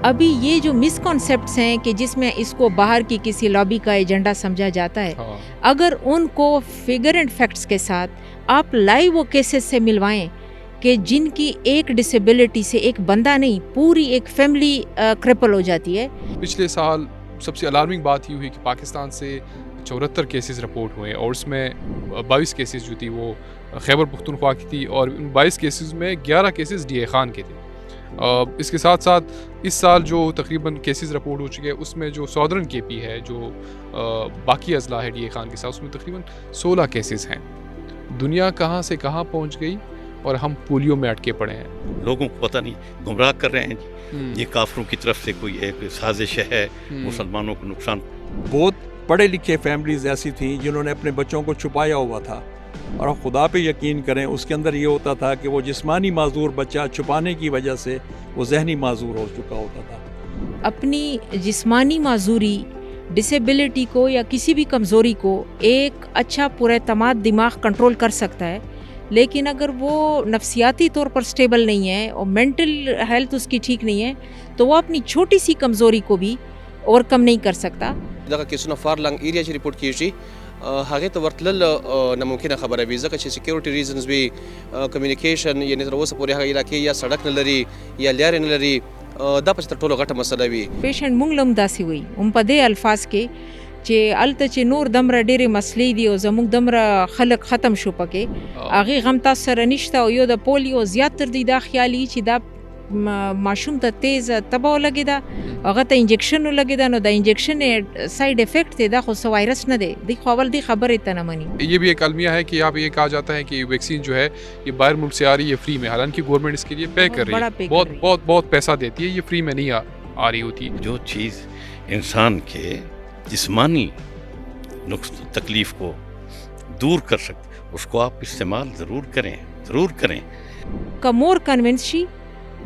ابھی یہ جو مسکنسیپٹس ہیں کہ جس میں اس کو باہر کی کسی لابی کا ایجنڈا سمجھا جاتا ہے، ہاں اگر ان کو فگر اینڈ فیکٹس کے ساتھ آپ لائیو وہ کیسز سے ملوائیں کہ جن کی ایک ڈسیبلٹی سے ایک بندہ نہیں پوری ایک فیملی کرپل ہو جاتی ہے. پچھلے سال سب سے الارمنگ بات یہ ہوئی کہ پاکستان سے 74 کیسز رپورٹ ہوئے اور اس میں 22 کیسز جو تھی وہ خیبر پختونخوا کی تھی اور ان 22 کیسز میں 11 کیسز ڈی اے خان کے تھے. اس کے ساتھ ساتھ اس سال جو تقریباً کیسز رپورٹ ہو چکے ہیں اس میں جو سودرن کے پی ہے جو باقی اضلاع ہے ڈی اے خان کے ساتھ اس میں تقریباً 16 کیسز ہیں. دنیا کہاں سے کہاں پہنچ گئی اور ہم پولیو میں اٹکے پڑے ہیں. لوگوں کو پتہ نہیں گمراہ کر رہے ہیں یہ کافروں کی طرف سے کوئی ایک سازش ہے مسلمانوں کو نقصان. بہت پڑھے لکھے فیملیز ایسی تھیں جنہوں نے اپنے بچوں کو چھپایا ہوا تھا اور خدا پہ یقین کریں اس کے اندر یہ ہوتا تھا کہ وہ جسمانی معذور بچہ چھپانے کی وجہ سے وہ ذہنی معذور ہو چکا ہوتا تھا. اپنی جسمانی معذوری ڈسیبلٹی کو یا کسی بھی کمزوری کو ایک اچھا پراعتماد دماغ کنٹرول کر سکتا ہے، لیکن اگر وہ نفسیاتی طور پر سٹیبل نہیں ہے اور مینٹل ہیلتھ اس کی ٹھیک نہیں ہے تو وہ اپنی چھوٹی سی کمزوری کو بھی اوور کم نہیں کر سکتا. دغه کیسونه فارلنګ ایریا چې ریپورټ کیږي هغه ته ورتلل ناممکنه خبره وي ځکه چې سکیورټي ریزنز وي کمیونیکیشن یعنی تر اوسه پورې هغه علاقې یا سړک نه لري یا لارې نه لري دا پس تر ټولو غټه مسله وي. پیشنټ مونږ لم داسې وي هم په دې الفاظ کې چې الته چې نور دمره ډېرې مسلې دي او زموږ دمره خلک ختم شو پکې هغې غم تاسو سره نشته او یو د پولیو زیات تر دی دا خیالي چې دا ماشوم ته تیز تبه ولګېده هغه ته انجکشن ولګېده نو د انجکشن سائڈ افیکٹ دی دا خو څه وایرس نه دی دی خو اول دی خبرې ته نه مني. یہ بھی ایک المیہ ہے کہ یہاں پہ یہ کہا جاتا ہے کہ ویکسین جو ہے یہ باہر ملک سے آ رہی ہے فری میں، حالانکہ گورنمنٹ اس کے لیے پے کر رہی ہے، بہت بہت بہت پیسہ دیتی ہے، یہ فری میں نہیں آ رہی ہوتی. جو چیز انسان کے جسمانی تکلیف کو دور کر سکتے اس کو آپ استعمال ضرور کریں. که مور کنوینس شي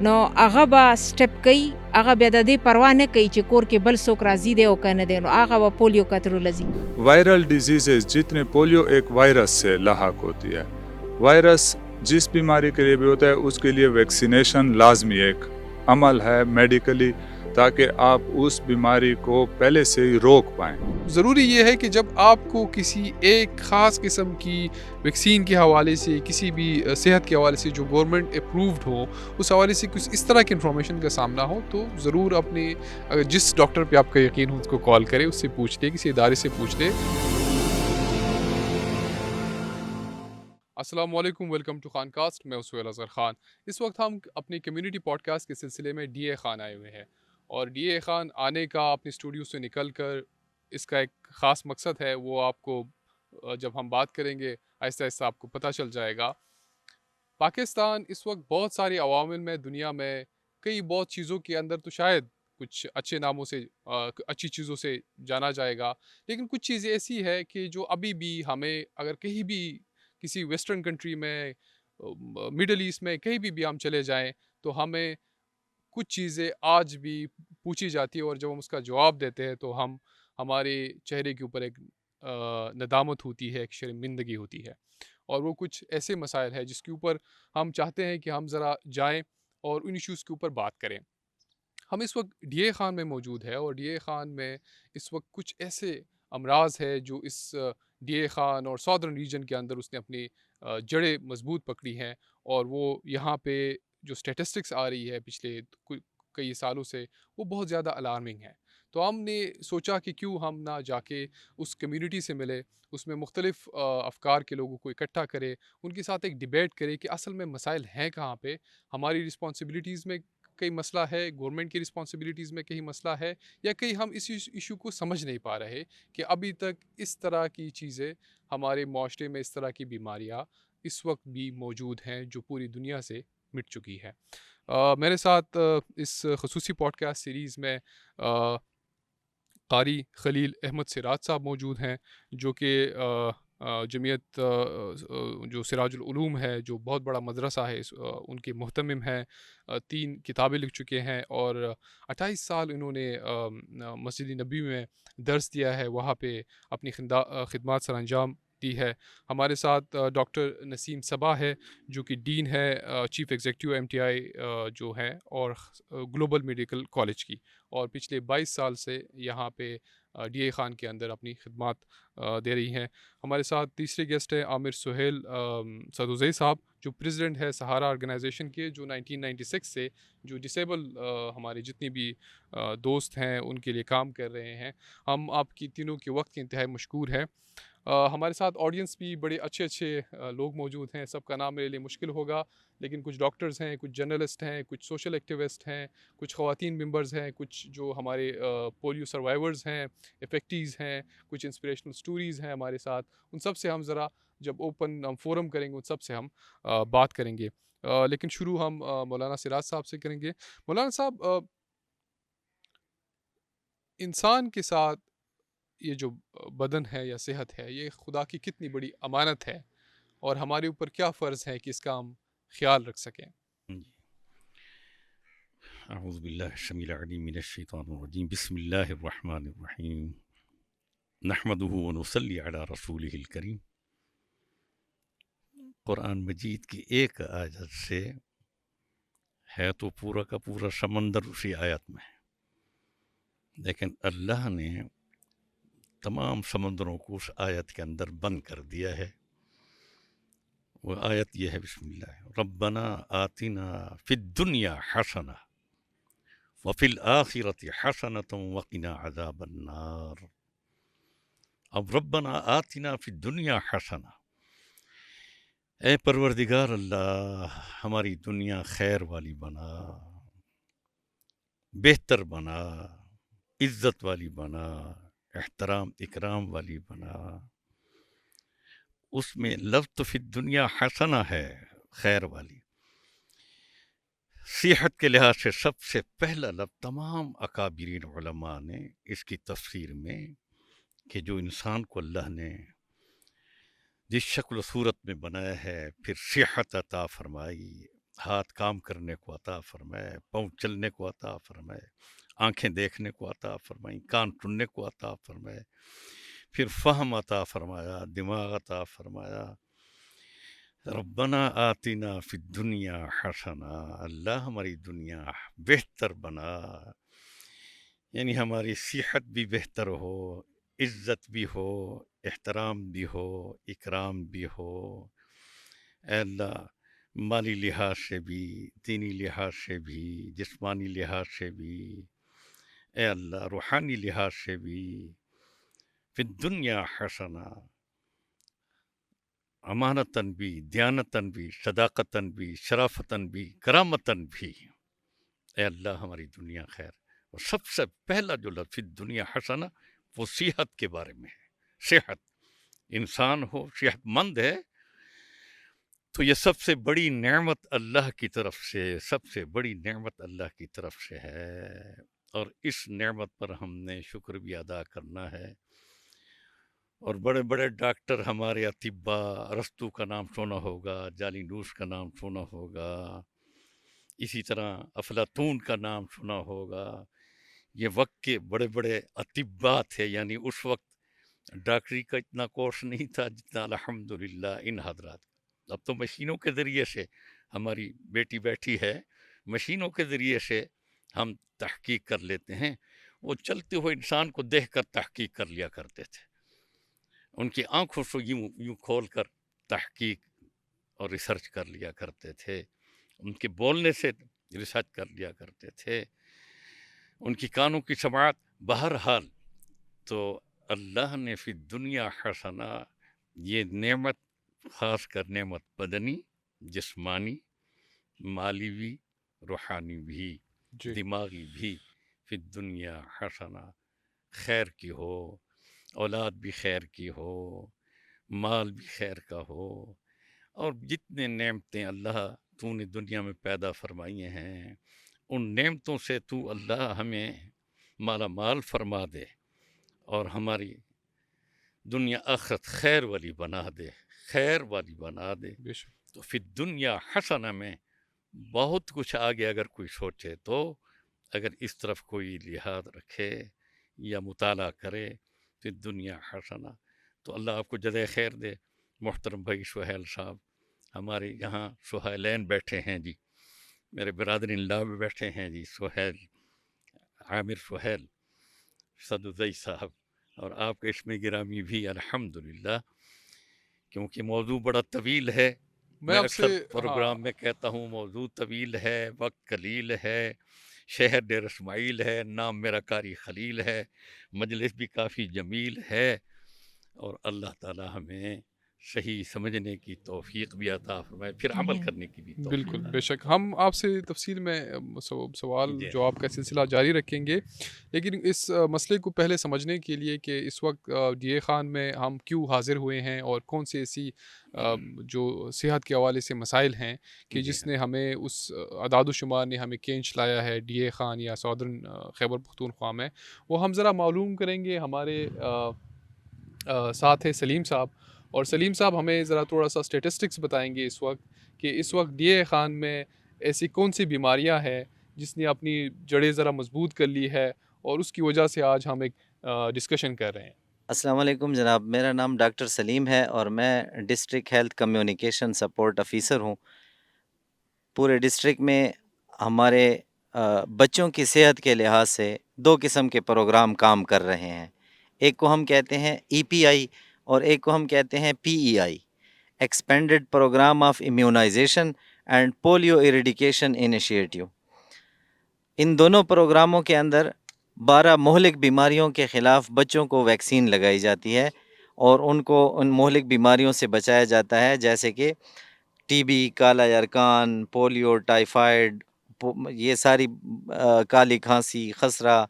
نو هغه به سټپ کوي، هغه بیا د دې پروا نه کوي چې کور کې بل څوک راځي دی او که نه دی، نو هغه به پولیو کترو لځي. وائرل ڈیزیزز جتنے پولیو ایک وائرس سے لاحق ہوتی ہے. وائرس جس بیماری کے لیے بھی ہوتا ہے اس کے لیے ویکسینیشن لازمی ایک عمل ہے میڈیکلی تاکہ آپ اس بیماری کو پہلے سے ہی روک پائیں. ضروری یہ ہے کہ جب آپ کو کسی ایک خاص قسم کی ویکسین کے حوالے سے کسی بھی صحت کے حوالے سے جو گورنمنٹ اپرووڈ ہو اس حوالے سے کچھ اس طرح کی انفارمیشن کا سامنا ہو تو ضرور اپنے اگر جس ڈاکٹر پہ آپ کا یقین ہو اس کو کال کرے، اس سے پوچھ لے، کسی ادارے سے پوچھ لے. السلام علیکم، ویلکم ٹو خان کاسٹ. میں سہیل اظہر خان. اس وقت ہم اپنے کمیونٹی پوڈ کاسٹ کے سلسلے میں ڈی اے خان آئے ہوئے ہیں اور ڈی اے خان آنے کا اپنے اسٹوڈیو سے نکل کر اس کا ایک خاص مقصد ہے، وہ آپ کو جب ہم بات کریں گے آہستہ آہستہ آپ کو پتہ چل جائے گا. پاکستان اس وقت بہت سارے عوامل میں دنیا میں کئی بہت چیزوں کے اندر تو شاید کچھ اچھے ناموں سے اچھی چیزوں سے جانا جائے گا، لیکن کچھ چیزیں ایسی ہے کہ جو ابھی بھی ہمیں اگر کہیں بھی کسی ویسٹرن کنٹری میں مڈل ایسٹ میں کہیں بھی ہم چلے جائیں تو ہمیں کچھ چیزیں آج بھی پوچھی جاتی ہے اور جب ہم اس کا جواب دیتے ہیں تو ہمارے چہرے کے اوپر ایک ندامت ہوتی ہے، ایک شرمندگی ہوتی ہے. اور وہ کچھ ایسے مسائل ہیں جس کے اوپر ہم چاہتے ہیں کہ ہم ذرا جائیں اور ان ایشوز کے اوپر بات کریں. ہم اس وقت ڈی اے خان میں موجود ہے اور ڈی اے خان میں اس وقت کچھ ایسے امراض ہے جو اس ڈی اے خان اور سادرن ریجن کے اندر اس نے اپنی جڑیں مضبوط پکڑی ہیں اور وہ یہاں پہ جو سٹیٹسٹکس آ رہی ہے پچھلے کئی سالوں سے وہ بہت زیادہ الارمنگ ہے. تو ہم نے سوچا کہ کیوں ہم نہ جا کے اس کمیونٹی سے ملے، اس میں مختلف افکار کے لوگوں کو اکٹھا کرے، ان کے ساتھ ایک ڈیبیٹ کرے کہ اصل میں مسائل ہیں کہاں پہ، ہماری رسپانسبلٹیز میں کئی مسئلہ ہے، گورنمنٹ کی رسپانسبلٹیز میں کہیں مسئلہ ہے، یا کہیں ہم اس ایشو کو سمجھ نہیں پا رہے کہ ابھی تک اس طرح کی چیزیں ہمارے معاشرے میں، اس طرح کی بیماریاں اس وقت بھی موجود ہیں جو پوری دنیا سے مٹ چکی ہے. میرے ساتھ اس خصوصی پوڈ کاسٹ سیریز میں قاری خلیل احمد سراج صاحب موجود ہیں جو کہ جمعیت جو سراج العلوم ہے جو بہت بڑا مدرسہ ہے ان کے مہتمم ہیں، 3 کتابیں لکھ چکے ہیں اور 28 سال انہوں نے مسجد نبی میں درس دیا ہے، وہاں پہ اپنی خدمات سر انجام دی ہے. ہمارے ساتھ ڈاکٹر نسیم صبا ہے جو کہ ڈین ہے چیف ایگزیکٹو MTI جو ہے اور گلوبل میڈیکل کالج کی، اور پچھلے 22 سال سے یہاں پہ DA خان کے اندر اپنی خدمات دے رہی ہیں. ہمارے ساتھ تیسرے گیسٹ ہیں عامر سہیل سدوزئی صاحب جو پریزیڈنٹ ہے سہارا آرگنائزیشن کے، جو 1996 سے جو ڈسیبل ہمارے جتنی بھی دوست ہیں ان کے لیے کام کر رہے ہیں. ہم آپ کی تینوں کے وقت کے انتہائی مشکور ہیں. ہمارے ساتھ آڈینس بھی بڑے اچھے لوگ موجود ہیں، سب کا نام میرے لیے مشکل ہوگا، لیکن کچھ ڈاکٹرز ہیں، کچھ جرنلسٹ ہیں، کچھ سوشل ایکٹیوسٹ ہیں، کچھ خواتین ممبرز ہیں، کچھ جو ہمارے پولیو سروائیورز ہیں، افیکٹیز ہیں، کچھ انسپریشنل سٹوریز ہیں ہمارے ساتھ. ان سب سے ہم ذرا جب اوپن ہم فورم کریں گے ان سب سے ہم بات کریں گے. لیکن شروع ہم مولانا سراج صاحب سے کریں گے. مولانا صاحب، انسان کے ساتھ یہ جو بدن ہے یا صحت ہے، یہ خدا کی کتنی بڑی امانت ہے اور ہمارے اوپر کیا فرض ہے کہ اس کا ہم خیال رکھ سکیں؟ اعوذ باللہ السمیع العلیم من الشیطان الرجیم، بسم اللہ الرحمن الرحیم، نحمدہ ونصلی علی رسولہ الکریم. قرآن مجید کی ایک آیت سے ہے تو پورا کا پورا سمندر اسی آیت میں ہے، لیکن اللہ نے تمام سمندروں کو اس آیت کے اندر بند کر دیا ہے. وہ آیت یہ ہے، بسم اللہ، ربنا آتنا فی الدنیا حسنہ وفی الآخرۃ حسنۃ وقنا عذاب النار. اب ربنا آتنا فی الدنیا حسنہ، اے پروردگار اللہ ہماری دنیا خیر والی بنا، بہتر بنا، عزت والی بنا، احترام اکرام والی بنا. اس میں لفظ تو فی الدنیا حسنہ ہے، خیر والی. صحت کے لحاظ سے سب سے پہلا لفظ تمام اکابرین علماء نے اس کی تفسیر میں کہ جو انسان کو اللہ نے جس شکل و صورت میں بنایا ہے، پھر صحت عطا فرمائی، ہاتھ کام کرنے کو عطا فرمائے، پاؤں چلنے کو عطا فرمائے، آنکھیں دیکھنے کو عطا فرمائیں، کان سننے کو عطا فرمائے، پھر فہم عطا فرمایا، دماغ عطا فرمایا. ربنا آتنا فی الدنیا حسنہ، اللہ ہماری دنیا بہتر بنا، یعنی ہماری صحت بھی بہتر ہو، عزت بھی ہو، احترام بھی ہو، اکرام بھی ہو. اے اللہ مالی لحاظ سے بھی، دینی لحاظ سے بھی، جسمانی لحاظ سے بھی، اے اللہ روحانی لحاظ سے بھی، فی الدنیا حسنہ، امانتاً بھی، دیانتاً بھی، صداقتاً بھی، شرافتاً بھی، کرامتاً بھی. اے اللہ ہماری دنیا خیر. اور سب سے پہلا جو لفظ فی الدنیا حسنہ وہ صحت کے بارے میں ہے. صحت، انسان ہو صحت مند ہے تو یہ سب سے بڑی نعمت اللہ کی طرف سے، سب سے بڑی نعمت اللہ کی طرف سے ہے. اور اس نعمت پر ہم نے شکر بھی ادا کرنا ہے. اور بڑے بڑے ڈاکٹر ہمارے اطباء، ارسطو کا نام سنا ہوگا، جالینوس کا نام سنا ہوگا، اسی طرح افلاطون کا نام سنا ہوگا. یہ وقت کے بڑے بڑے اطباء تھے، یعنی اس وقت ڈاکٹری کا اتنا کورس نہیں تھا جتنا الحمدللہ ان حضرات. اب تو مشینوں کے ذریعے سے، ہماری بیٹی بیٹھی ہے، مشینوں کے ذریعے سے ہم تحقیق کر لیتے ہیں. وہ چلتے ہوئے انسان کو دیکھ کر تحقیق کر لیا کرتے تھے، ان کی آنکھوں سے یوں کھول کر تحقیق اور ریسرچ کر لیا کرتے تھے، ان کے بولنے سے ریسرچ کر لیا کرتے تھے، ان کی کانوں کی سماعت. بہرحال تو اللہ نے فی دنیا حسنہ، یہ نعمت، خاص کر نعمت بدنی، جسمانی، مالی بھی، روحانی بھی، دماغی بھی، فی دنیا حسنہ، خیر کی ہو، اولاد بھی خیر کی ہو، مال بھی خیر کا ہو. اور جتنے نعمتیں اللہ تو نے دنیا میں پیدا فرمائی ہیں، ان نعمتوں سے تو اللہ ہمیں مالا مال فرما دے اور ہماری دنیا آخرت خیر والی بنا دے، خیر والی بنا دے. تو فی دنیا حسنہ میں بہت کچھ آگے اگر کوئی سوچے تو، اگر اس طرف کوئی لحاظ رکھے یا مطالعہ کرے، فی دنیا حسنہ تو اللہ آپ کو جزائے خیر دے۔ محترم بھائی سہیل صاحب ہمارے یہاں سہیلین بیٹھے ہیں جی، میرے برادری اللہ بھی بیٹھے ہیں جی، سہیل عامر سہیل صدوزئی صاحب، اور آپ کے اسم گرامی بھی الحمدللہ، کیونکہ موضوع بڑا طویل ہے۔ میں میں آپ اکثر سے پروگرام میں کہتا ہوں موضوع طویل ہے، وقت قلیل ہے، شہر ڈیر اسماعیل ہے، نام میرا قاری خلیل ہے، مجلس بھی کافی جمیل ہے، اور اللہ تعالی ہمیں صحیح سمجھنے کی توفیق بھی عطا فرمائے، پھر عمل کرنے کی بھی توفیق بالکل عطا بے شک ہم آپ سے تفصیل میں سوال جی۔ جواب کا سلسلہ جاری رکھیں گے، لیکن اس مسئلے کو پہلے سمجھنے کے لیے کہ اس وقت ڈی اے خان میں ہم کیوں حاضر ہوئے ہیں اور کون سی ایسی جو صحت کے حوالے سے مسائل ہیں کہ جی جس نے ہمیں اس اعداد و شمار نے ہمیں کینچ لایا ہے ڈی اے خان یا سودرن خیبر پختونخوا میں، وہ ہم ذرا معلوم کریں گے۔ ہمارے ساتھ ہے سلیم صاحب، اور سلیم صاحب ہمیں ذرا تھوڑا سا اسٹیٹسٹکس بتائیں گے اس وقت کہ اس وقت ڈی اے خان میں ایسی کون سی بیماریاں ہیں جس نے اپنی جڑیں ذرا مضبوط کر لی ہے، اور اس کی وجہ سے آج ہم ایک ڈسکشن کر رہے ہیں۔ السلام علیکم جناب، میرا نام ڈاکٹر سلیم ہے اور میں district health communication support officer ہوں۔ پورے ڈسٹرکٹ میں ہمارے بچوں کی صحت کے لحاظ سے 2 قسم کے پروگرام کام کر رہے ہیں، ایک کو ہم کہتے ہیں ای پی آئی اور ایک کو ہم کہتے ہیں P E I, expanded programme of immunization and polio eradication initiative. ان دونوں پروگراموں کے اندر 12 مہلک بیماریوں کے خلاف بچوں کو ویکسین لگائی جاتی ہے اور ان کو ان مہلک بیماریوں سے بچایا جاتا ہے، جیسے کہ ٹی بی، کالا یرکان، پولیو، ٹائیفائڈ، یہ ساری کالی کھانسی، خسرہ،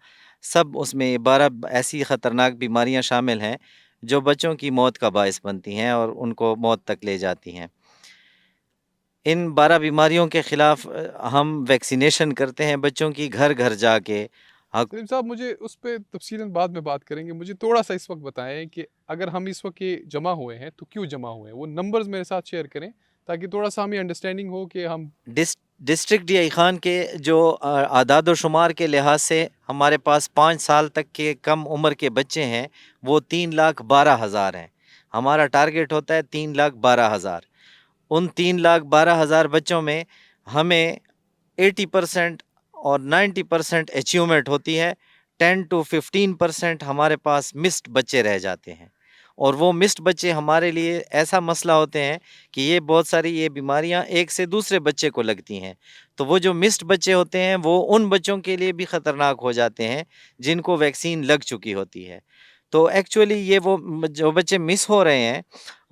سب اس میں 12 ایسی خطرناک بیماریاں شامل ہیں جو بچوں کی موت کا باعث بنتی ہیں اور ان کو موت تک لے جاتی ہیں۔ ان 12 بیماریوں کے خلاف ہم ویکسینیشن کرتے ہیں بچوں کی گھر گھر جا کے۔ سلیم صاحب مجھے اس پہ تفصیلاً بعد میں بات کریں گے، مجھے تھوڑا سا اس وقت بتائیں کہ اگر ہم اس وقت یہ جمع ہوئے ہیں تو کیوں جمع ہوئے ہیں، وہ نمبرز میرے ساتھ شیئر کریں تاکہ تھوڑا سا ہمیں انڈرسٹینڈنگ ہو کہ ہم ڈسٹرکٹ ڈی آئی خان کے جو اعداد و شمار کے لحاظ سے ہمارے پاس 5 سال تک کے کم عمر کے بچے ہیں، وہ 3,12,000 ہیں۔ ہمارا ٹارگٹ ہوتا ہے 3,12,000۔ ان 3,12,000 بچوں میں ہمیں 80% اور 90% اچیومنٹ ہوتی ہے، 10 to 15% ہمارے پاس مسڈ بچے رہ جاتے ہیں، اور وہ مسڈ بچے ہمارے لیے ایسا مسئلہ ہوتے ہیں کہ یہ بہت ساری یہ بیماریاں ایک سے دوسرے بچے کو لگتی ہیں، تو وہ جو مسڈ بچے ہوتے ہیں وہ ان بچوں کے لیے بھی خطرناک ہو جاتے ہیں جن کو ویکسین لگ چکی ہوتی ہے۔ تو ایکچولی یہ وہ جو بچے مس ہو رہے ہیں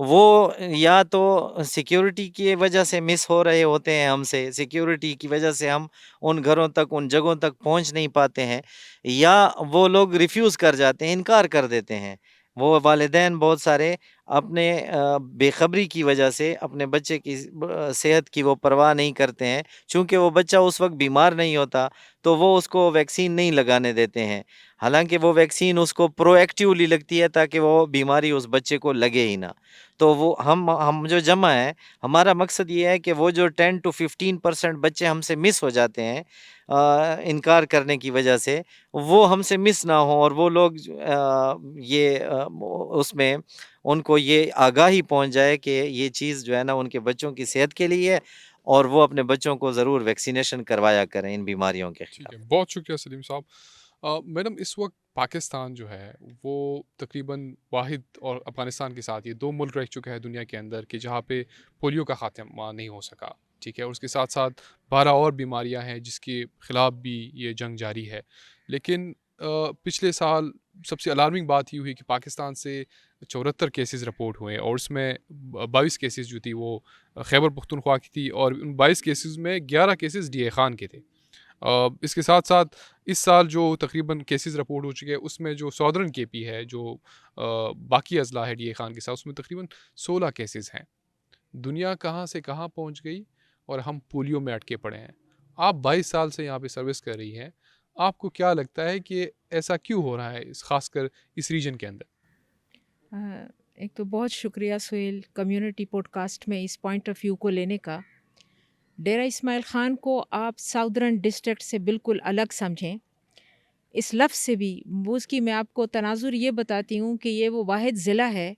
وہ یا تو سیکیورٹی کی وجہ سے مس ہو رہے ہوتے ہیں، ہم سے سیکیورٹی کی وجہ سے ہم ان گھروں تک، ان جگہوں تک پہنچ نہیں پاتے ہیں، یا وہ لوگ ریفیوز کر جاتے ہیں، انکار کر دیتے ہیں۔ وہ والدین بہت سارے اپنے بے خبری کی وجہ سے اپنے بچے کی صحت کی وہ پرواہ نہیں کرتے ہیں، چونکہ وہ بچہ اس وقت بیمار نہیں ہوتا تو وہ اس کو ویکسین نہیں لگانے دیتے ہیں، حالانکہ وہ ویکسین اس کو پرو ایکٹیولی لگتی ہے تاکہ وہ بیماری اس بچے کو لگے ہی نہ۔ تو وہ ہم جو جمع ہے، ہمارا مقصد یہ ہے کہ وہ جو 10 to 15% بچے ہم سے مس ہو جاتے ہیں انکار کرنے کی وجہ سے، وہ ہم سے مس نہ ہوں، اور وہ لوگ اس میں ان کو یہ آگاہی پہنچ جائے کہ یہ چیز جو ہے نا ان کے بچوں کی صحت کے لیے ہے، اور وہ اپنے بچوں کو ضرور ویکسینیشن کروایا کریں ان بیماریوں کے ٹھیک ہے، خلاف۔ بہت شکریہ سلیم صاحب۔ میڈم اس وقت پاکستان جو ہے وہ تقریباً واحد اور افغانستان کے ساتھ یہ 2 ملک رہ چکا ہے دنیا کے اندر کہ جہاں پہ پولیو کا خاتمہ نہیں ہو سکا، ٹھیک ہے، اور اس کے ساتھ ساتھ 12 اور بیماریاں ہیں جس کے خلاف بھی یہ جنگ جاری ہے۔ لیکن پچھلے سال سب سے الارمنگ بات یہ ہوئی کہ پاکستان سے 74 کیسز رپورٹ ہوئے، اور اس میں 22 کیسز جو تھی وہ خیبر پختونخوا کی تھی، اور ان 22 کیسز میں 11 کیسز ڈی اے خان کے تھے۔ اس کے ساتھ ساتھ اس سال جو تقریباً کیسز رپورٹ ہو چکے ہیں اس میں جو سودرن کے پی ہے، جو باقی اضلاع ہے ڈی اے خان کے ساتھ، اس میں تقریباً 16 کیسز ہیں۔ دنیا کہاں سے کہاں پہنچ گئی اور ہم پولیو میں اٹکے پڑے ہیں۔ آپ 22 سال سے یہاں پہ سروس کر رہی ہیں، آپ کو کیا لگتا ہے کہ ایسا کیوں ہو رہا ہے خاص کر اس ریجن کے اندر؟ ایک تو بہت شکریہ سہیل کمیونٹی پوڈ کاسٹ میں اس پوائنٹ آف ویو کو لینے کا۔ ڈیرہ اسماعیل خان کو آپ ساؤدرن ڈسٹرکٹ سے بالکل الگ سمجھیں، اس لفظ سے بھی اس کی میں آپ کو تناظر یہ بتاتی ہوں کہ یہ وہ واحد ضلع ہے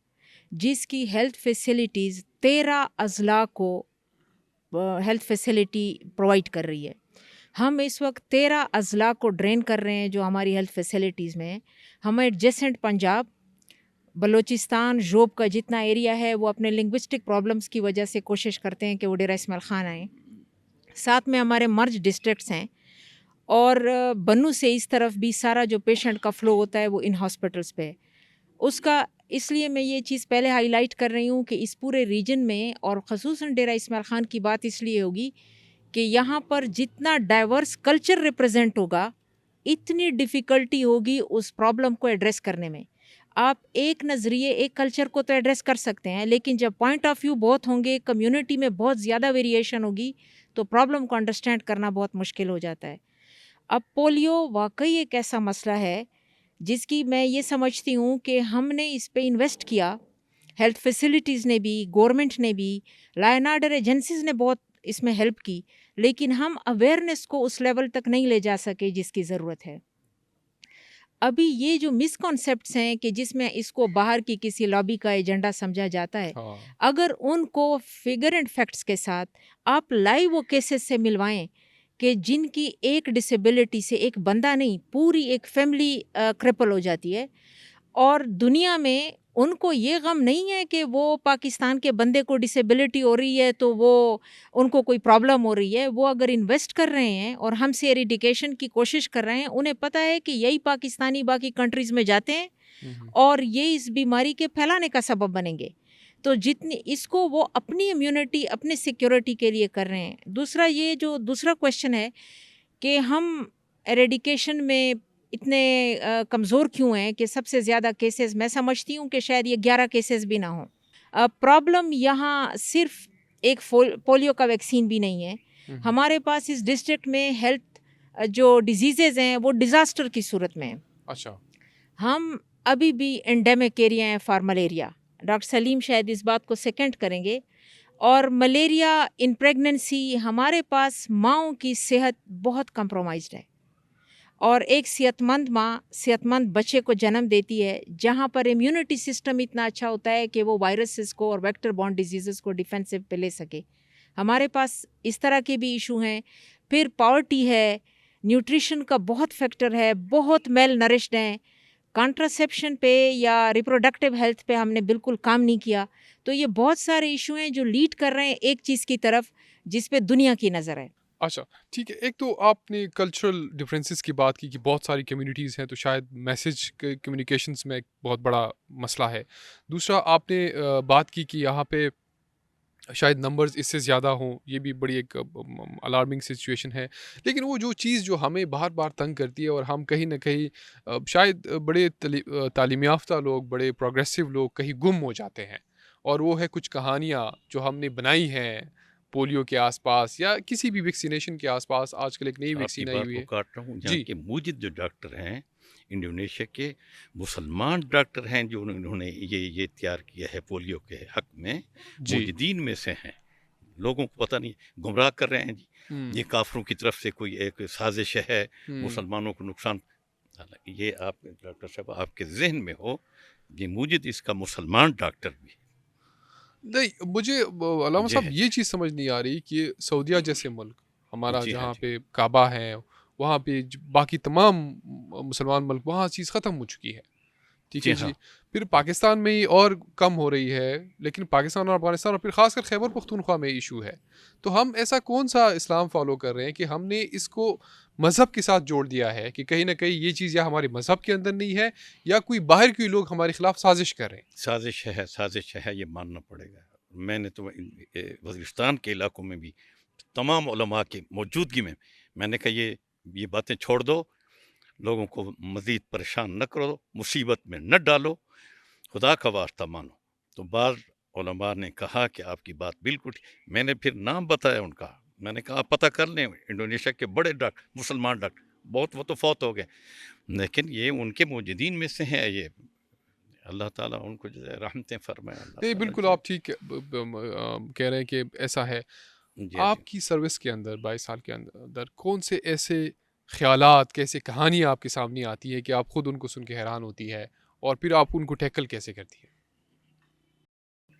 جس کی ہیلتھ فیسلٹیز 13 اضلاع کو ہیلتھ فیسلٹی پرووائڈ کر رہی ہے. ہم اس وقت 13 اضلاع کو ڈرین کر رہے ہیں جو ہماری ہیلتھ فیسلٹیز میں ہیں. ہمیں ایڈجسنٹ پنجاب، بلوچستان، جوب کا جتنا ایریا ہے وہ اپنے لنگوسٹک پرابلمس کی وجہ سے کوشش کرتے ہیں کہ وہ ڈیرہ اسماعیل خان آئیں. ساتھ میں ہمارے مرج ڈسٹرکٹس ہیں، اور بنو سے اس طرف بھی سارا جو پیشنٹ کا فلو ہوتا ہے وہ ان ہاسپٹلس پہ ہے. اس کا اس لیے میں یہ چیز پہلے ہائی لائٹ کر رہی ہوں کہ اس پورے ریجن میں، اور خصوصاً ڈیرہ اسماعیل خان کی بات اس لیے ہوگی کہ یہاں پر جتنا ڈائیورس کلچر ریپرزینٹ ہوگا اتنی ڈیفیکلٹی ہوگی اس پرابلم کو ایڈریس کرنے میں. آپ ایک نظریے ایک کلچر کو تو ایڈریس کر سکتے ہیں، لیکن جب پوائنٹ آف ویو بہت ہوں گے، کمیونٹی میں بہت زیادہ ویریشن ہوگی، تو پرابلم کو انڈرسٹینڈ کرنا بہت مشکل ہو جاتا ہے. اب پولیو واقعی ایک ایسا مسئلہ ہے جس کی میں یہ سمجھتی ہوں کہ ہم نے اس پہ انویسٹ کیا، ہیلتھ فیسلٹیز نے بھی، گورنمنٹ نے بھی، لا اینڈ آرڈر ایجنسیز نے بہت اس میں ہیلپ کی، لیکن ہم اویئرنیس کو اس لیول تک نہیں لے جا سکے جس کی ضرورت ہے. ابھی یہ جو مس کانسیپٹس ہیں کہ جس میں اس کو باہر کی کسی لابی کا ایجنڈا سمجھا جاتا ہے، اگر ان کو فگر اینڈ فیکٹس کے ساتھ آپ لائیو وہ کیسز سے ملوائیں کہ جن کی ایک ڈسیبلٹی سے ایک بندہ نہیں پوری ایک فیملی کرپل ہو جاتی ہے، اور دنیا میں ان کو یہ غم نہیں ہے کہ وہ پاکستان کے بندے کو ڈسیبلٹی ہو رہی ہے تو وہ ان کو کوئی پرابلم ہو رہی ہے. وہ اگر انویسٹ کر رہے ہیں اور ہم سے ایریڈیکیشن کی کوشش کر رہے ہیں، انہیں پتہ ہے کہ یہی پاکستانی باقی کنٹریز میں جاتے ہیں اور یہ اس بیماری کے پھیلانے کا سبب بنیں گے. تو جتنی اس کو وہ اپنی امیونٹی، اپنی سیکیورٹی کے لیے کر رہے ہیں. دوسرا یہ جو دوسرا کویشچن ہے کہ ہم ایریڈیکیشن میں اتنے کمزور کیوں ہیں کہ سب سے زیادہ کیسز، میں سمجھتی ہوں کہ شاید یہ 11 کیسز بھی نہ ہوں. پرابلم یہاں صرف ایک پولیو کا ویکسین بھی نہیں ہے. ہمارے پاس اس ڈسٹرکٹ میں ہیلتھ جو ڈیزیزز ہیں وہ ڈیزاسٹر کی صورت میں ہیں. اچھا، ہم ابھی بھی انڈیمک ایریا ہیں فار ملیریا. ڈاکٹر سلیم شاید اس بات کو سیکنڈ کریں گے. اور ملیریا ان پریگننسی ہمارے پاس ماؤں کی صحت بہت کمپرومائزڈ ہے، اور ایک صحت مند ماں صحت مند بچے کو جنم دیتی ہے جہاں پر امیونٹی سسٹم اتنا اچھا ہوتا ہے کہ وہ وائرسز کو اور ویکٹر بورن ڈیزیزز کو ڈیفینسو پہ لے سکے. ہمارے پاس اس طرح کے بھی ایشو ہیں. پھر پاورٹی ہے، نیوٹریشن کا بہت فیکٹر ہے، بہت میل نرشڈ ہیں. کانٹراسیپشن پہ یا ریپروڈکٹیو ہیلتھ پہ ہم نے بالکل کام نہیں کیا. تو یہ بہت سارے ایشو ہیں جو لیڈ کر رہے ہیں ایک چیز کی طرف جس پہ دنیا کی نظر ہے. اچھا ٹھیک ہے. ایک تو آپ نے کلچرل ڈفرینسز کی بات کی کہ بہت ساری کمیونٹیز ہیں تو شاید میسیج کمیونیکیشنز میں ایک بہت بڑا مسئلہ ہے. دوسرا آپ نے بات کی کہ یہاں پہ شاید نمبرز اس سے زیادہ ہوں، یہ بھی بڑی ایک الارمنگ سچویشن ہے. لیکن وہ جو چیز جو ہمیں بار بار تنگ کرتی ہے اور ہم کہیں نہ کہیں شاید بڑے تعلیم یافتہ لوگ، بڑے پروگریسو لوگ کہیں گم ہو جاتے ہیں، اور وہ ہے کچھ کہانیاں جو ہم نے بنائی ہیں پولیو کے آس پاس یا کسی بھی ویکسینیشن کے آس پاس. آج کل ایک نئی ویکسین آئی ہوئی ہے. کاٹ رہا ہوں، جی جہاں کے موجد جو ڈاکٹر ہیں انڈونیشیا کے مسلمان ڈاکٹر ہیں جو انہوں نے یہ تیار کیا ہے پولیو کے حق میں، جی موجدین میں سے ہیں. لوگوں کو پتہ نہیں، گمراہ کر رہے ہیں جی یہ کافروں کی طرف سے کوئی ایک سازش ہے مسلمانوں کو نقصان. یہ آپ ڈاکٹر صاحب آپ کے ذہن میں ہو یہ موجد اس کا مسلمان ڈاکٹر بھی. نہیں، مجھے علامہ صاحب یہ چیز سمجھ نہیں آ رہی کہ سعودیہ جیسے ملک ہمارا جی ہاں جہاں جی. پہ کعبہ ہے، وہاں پہ باقی تمام مسلمان ملک وہاں چیز ختم ہو چکی ہے، ٹھیک ہے جی ہاں. جی. پھر پاکستان میں یہ اور کم ہو رہی ہے، لیکن پاکستان اور افغانستان اور پھر خاص کر خیبر پختونخوا میں ایشو ہے. تو ہم ایسا کون سا اسلام فالو کر رہے ہیں کہ ہم نے اس کو مذہب کے ساتھ جوڑ دیا ہے کہ کہیں نہ کہیں یہ چیز یا ہمارے مذہب کے اندر نہیں ہے یا کوئی باہر کے لوگ ہمارے خلاف سازش کر رہے ہیں. سازش ہے یہ ماننا پڑے گا. میں نے تو وزیرستان کے علاقوں میں بھی تمام علماء کی موجودگی میں میں نے کہا یہ باتیں چھوڑ دو، لوگوں کو مزید پریشان نہ کرو، مصیبت میں نہ ڈالو، خدا کا واسطہ مانو. تو بعض علماء نے کہا کہ آپ کی بات بالکل ٹھیک. میں نے پھر نام بتایا ان کا، میں نے کہا آپ پتہ کر لیں انڈونیشیا کے بڑے ڈاکٹر، مسلمان ڈاکٹر، بہت وہ تو فوت ہو گئے، لیکن یہ ان کے موجودین میں سے ہیں. یہ اللہ تعالیٰ ان کو رحمتیں فرمائے. نہیں بالکل آپ ٹھیک کہہ رہے ہیں کہ ایسا ہے. آپ کی سروس کے اندر 22 سال کے اندر کون سے ایسے خیالات، کیسے کہانیاں آپ کے سامنے آتی ہے کہ آپ خود ان کو سن کے حیران ہوتی ہے اور پھر آپ ان کو ٹیکل کیسے کرتی ہے؟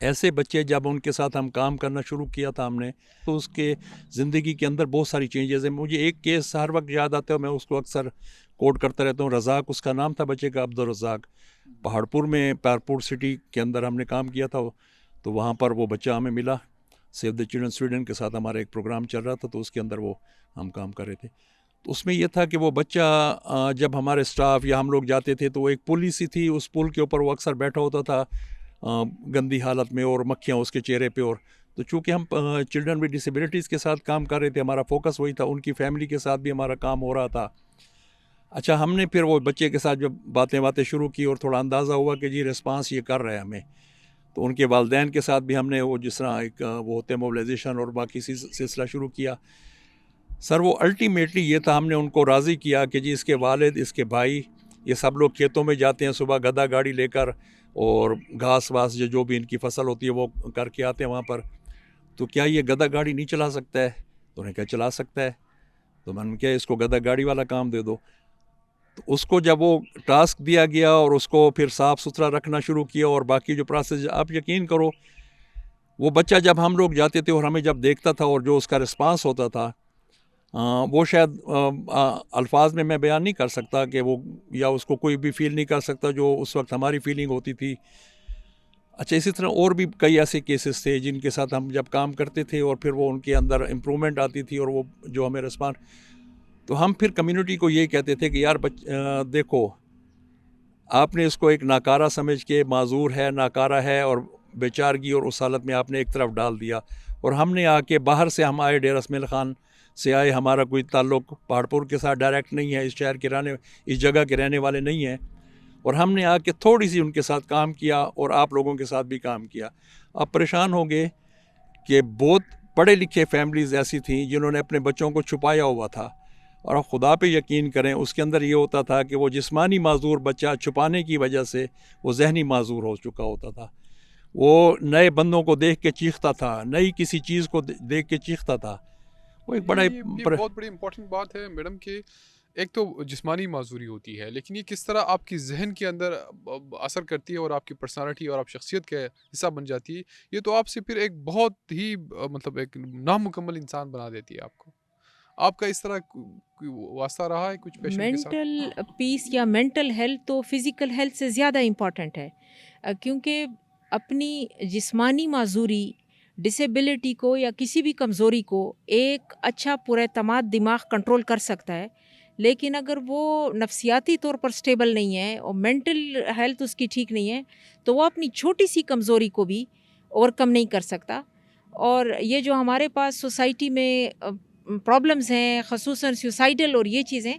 ایسے بچے جب ان کے ساتھ ہم کام کرنا شروع کیا تھا ہم نے تو اس کے زندگی کے اندر بہت ساری چینجز ہیں. مجھے ایک کیس ہر وقت یاد آتا ہے, میں اس کو اکثر کوٹ کرتا رہتا ہوں. رزاق اس کا نام تھا بچے کا, عبدالرزاق. پہاڑپور میں پہاڑپور سٹی کے اندر ہم نے کام کیا تھا, تو وہاں پر وہ بچہ ہمیں ملا. سیو دا چلڈرن سویڈن کے ساتھ ہمارا ایک پروگرام چل رہا تھا, تو اس کے اندر وہ ہم کام کر رہے تھے. تو اس میں یہ تھا کہ وہ بچہ جب ہمارے سٹاف یا ہم لوگ جاتے تھے تو وہ ایک پل سی تھی, اس پل کے اوپر وہ اکثر بیٹھا ہوتا تھا گندی حالت میں, اور مکھیاں اس کے چہرے پہ. اور تو چونکہ ہم چلڈرن ود ڈسیبلٹیز کے ساتھ کام کر رہے تھے, ہمارا فوکس وہی تھا, ان کی فیملی کے ساتھ بھی ہمارا کام ہو رہا تھا. اچھا, ہم نے پھر وہ بچے کے ساتھ جب باتیں شروع کی اور تھوڑا اندازہ ہوا کہ جی ریسپانس یہ کر رہا ہے ہمیں, تو ان کے والدین کے ساتھ بھی ہم نے وہ جس طرح ایک وہ ہوتے ہیں موبلائزیشن اور باقی سلسلہ شروع کیا. سر وہ الٹیمیٹلی یہ تھا, ہم نے ان کو راضی کیا کہ جی اس کے والد, اس کے بھائی, یہ سب لوگ کھیتوں میں جاتے ہیں صبح گدھا گاڑی لے کر, اور گھاس واس جو بھی ان کی فصل ہوتی ہے وہ کر کے آتے ہیں وہاں پر. تو کیا یہ گدھا گاڑی نہیں چلا سکتا ہے؟ تو انہیں کہا چلا سکتا ہے. تو میں نے کہا اس کو گدھا گاڑی والا کام دے دو. تو اس کو جب وہ ٹاسک دیا گیا اور اس کو پھر صاف ستھرا رکھنا شروع کیا اور باقی جو پروسیس, آپ یقین کرو وہ بچہ جب ہم لوگ جاتے تھے اور ہمیں جب دیکھتا تھا اور جو اس کا رسپانس ہوتا تھا, وہ شاید الفاظ میں بیان نہیں کر سکتا کہ وہ, یا اس کو کوئی بھی فیل نہیں کر سکتا جو اس وقت ہماری فیلنگ ہوتی تھی. اچھا, اسی طرح اور بھی کئی ایسے کیسز تھے جن کے ساتھ ہم جب کام کرتے تھے اور پھر وہ ان کے اندر امپرومنٹ آتی تھی اور وہ جو ہمیں رسپانس, تو ہم پھر کمیونٹی کو یہی کہتے تھے کہ یار دیکھو, آپ نے اس کو ایک ناکارہ سمجھ کے, معذور ہے, ناکارہ ہے اور بیچارگی اور اس حالت میں آپ نے ایک طرف ڈال دیا. اور ہم نے آ کے باہر سے ہم آئے, ڈیرہ اسماعیل خان سے آئے, ہمارا کوئی تعلق پہاڑپور کے ساتھ ڈائریکٹ نہیں ہے, اس شہر کے اس جگہ کے رہنے والے نہیں ہیں, اور ہم نے آ کے تھوڑی سی ان کے ساتھ کام کیا اور آپ لوگوں کے ساتھ بھی کام کیا. آپ پریشان ہوں گے کہ بہت پڑھے لکھے فیملیز ایسی تھیں جنہوں نے اپنے بچوں کو چھپایا ہوا تھا, اور خدا پہ یقین کریں اس کے اندر یہ ہوتا تھا کہ وہ جسمانی معذور بچہ چھپانے کی وجہ سے وہ ذہنی معذور ہو چکا ہوتا تھا. وہ نئے بندوں کو دیکھ کے چیختا تھا, نئی کسی چیز کو دیکھ کے چیختا تھا. وہ ایک بڑا یہ بہت بڑی امپورٹنٹ بات ہے میڈم کہ ایک تو جسمانی معذوری ہوتی ہے, لیکن یہ کس طرح آپ کی ذہن کے اندر اثر کرتی ہے اور آپ کی پرسنالٹی اور آپ شخصیت کا حصہ بن جاتی ہے. یہ تو آپ سے پھر ایک بہت ہی مطلب ایک نامکمل انسان بنا دیتی ہے آپ کو. آپ کا اس طرح کوئی واسطہ رہا ہے کچھ پیشنٹ کے ساتھ؟ مینٹل پیس یا مینٹل ہیلتھ تو فزیکل ہیلتھ سے زیادہ امپورٹنٹ ہے, کیونکہ اپنی جسمانی معذوری, ڈسیبلٹی کو یا کسی بھی کمزوری کو ایک اچھا پراعتماد دماغ کنٹرول کر سکتا ہے, لیکن اگر وہ نفسیاتی طور پر سٹیبل نہیں ہے اور مینٹل ہیلتھ اس کی ٹھیک نہیں ہے تو وہ اپنی چھوٹی سی کمزوری کو بھی اوور کم نہیں کر سکتا. اور یہ جو ہمارے پاس سوسائٹی میں پرابلمز ہیں, خصوصاً سوسائڈل اور یہ چیزیں,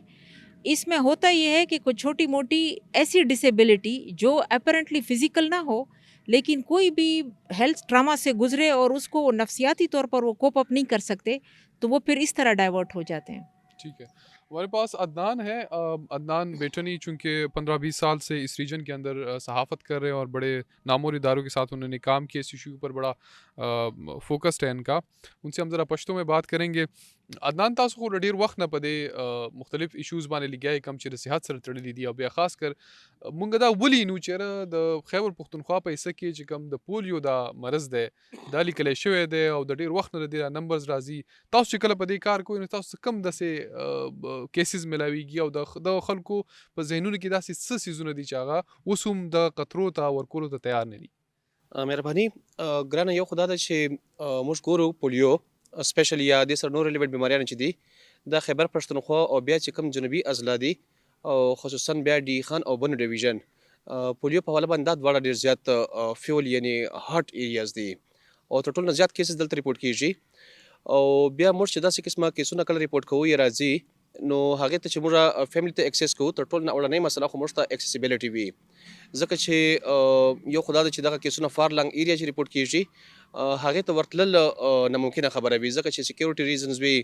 اس میں ہوتا یہ ہے کہ کوئی چھوٹی موٹی ایسی ڈسیبلٹی جو اپیرنٹلی فزیکل نہ ہو لیکن کوئی بھی ہیلتھ ٹراما سے گزرے اور اس کو نفسیاتی طور پر وہ کوپ اپ نہیں کر سکتے, تو وہ پھر اس طرح ڈائیورٹ ہو جاتے ہیں. ٹھیک ہے, ہمارے پاس عدنان ہے. عدنان بیٹنی چونکہ 15-20 سال سے اس ریجن کے اندر صحافت کر رہے ہیں اور بڑے نامور اداروں کے ساتھ انہوں نے کام کیا, اس ایشو پر بڑا فوکسڈ ہے ان کا. ان سے ہم ذرا پشتو میں بات کریں گے. عدنان تاسو خو ډیر وخت نه پدې مختلف ایشوز باندې لګیا کم چې د صحت سره تړلي دي, او بیا خاص کر مونږ دا ولینو چې د خیبر پښتونخوا په حصه کې چې کم د پولیو دا مرض دی دا لیکلی شوی دی او د ډیر وخت نه د نمبرز راځي. تاسو چې کله په دې کار کوئ نو تاسو کم داسې کیسز ملاویږي او د خلکو په ذهنونو کې داسې څه څیزونه دي چې هغه اوس هم د قطرو ته ورکولو ته تیار نه دي؟ مهرباني ګرانه, یو خدا ده چې موږ ګورو پولیو سپیشلی یا د سره نور ریلیونټ بیماریان چې دي د خیبر پښتونخوا او بیا چې کوم جنوبي اضلاع دي او خصوصا بیا ډي خان او بنو ډیویژن پولیو په حواله باندې دا دواړه ډېر زیات فیول یعنی هارټ ایریاز دي او تر ټولو نه زیات کیسز دلته ریپورټ کیږي. او بیا موږ چې داسې قسمه کیسونه کله ریپورټ کوو یا راځي نو هغې ته چې موږ فیملی ته اکسس کوو تر ټولو نه اولنۍ مسله خو موږ ته اکسیسیبیلیټي وي, ځکه چې یو خدا ده چې دغه کیسونه فار لانګ ایریا چې ریپورټ کیږي هغې ته ورتلل ناممکنه خبره وي, ځکه چې سیکیورټي ریزنز وي,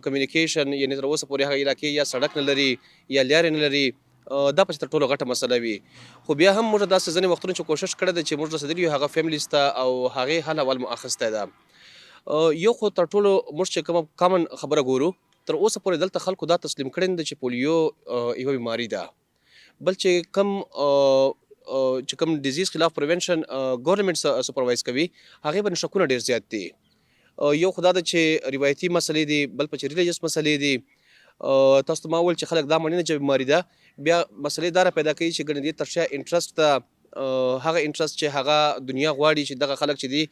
کمیونیکیشن یعنې تر اوسه پورې هغه علاقې یا سړک نه لري یا لارې نه لري, دا پچې تر ټولو غټه مسله وي. خو بیا هم موږ داسې ځینې وختونو چې کوشش کړی ده چې موږ رسېدلي یو هغه فیملیز ته او هغې حل اول مو اخیستی ده. یو خو تر ټولو موږ چې کومه کامن خبره ګورو تر اوسه پورې دلته خلکو دا تسلیم کړی نه ده چې پولیو یوه بیماري ده, بل چې کم چې کوم ډیزیز خلاف پریونشن ګورنمنت سپروایز کوي هغه باندې شکونه ډیر زیات دي. یو خدا د چې روایتي مسلې دي، بل په چې ریلیجس مسلې دي. تاسو ته ما وویل چې خلک دا مڼي نه چې بیماري ده، بیا مسلې دا را پیدا کوي چې ګڼې دې تر شا انټرسټ ته هغه انټرسټ چې هغه دنیا غواړي چې دغه خلک چې دي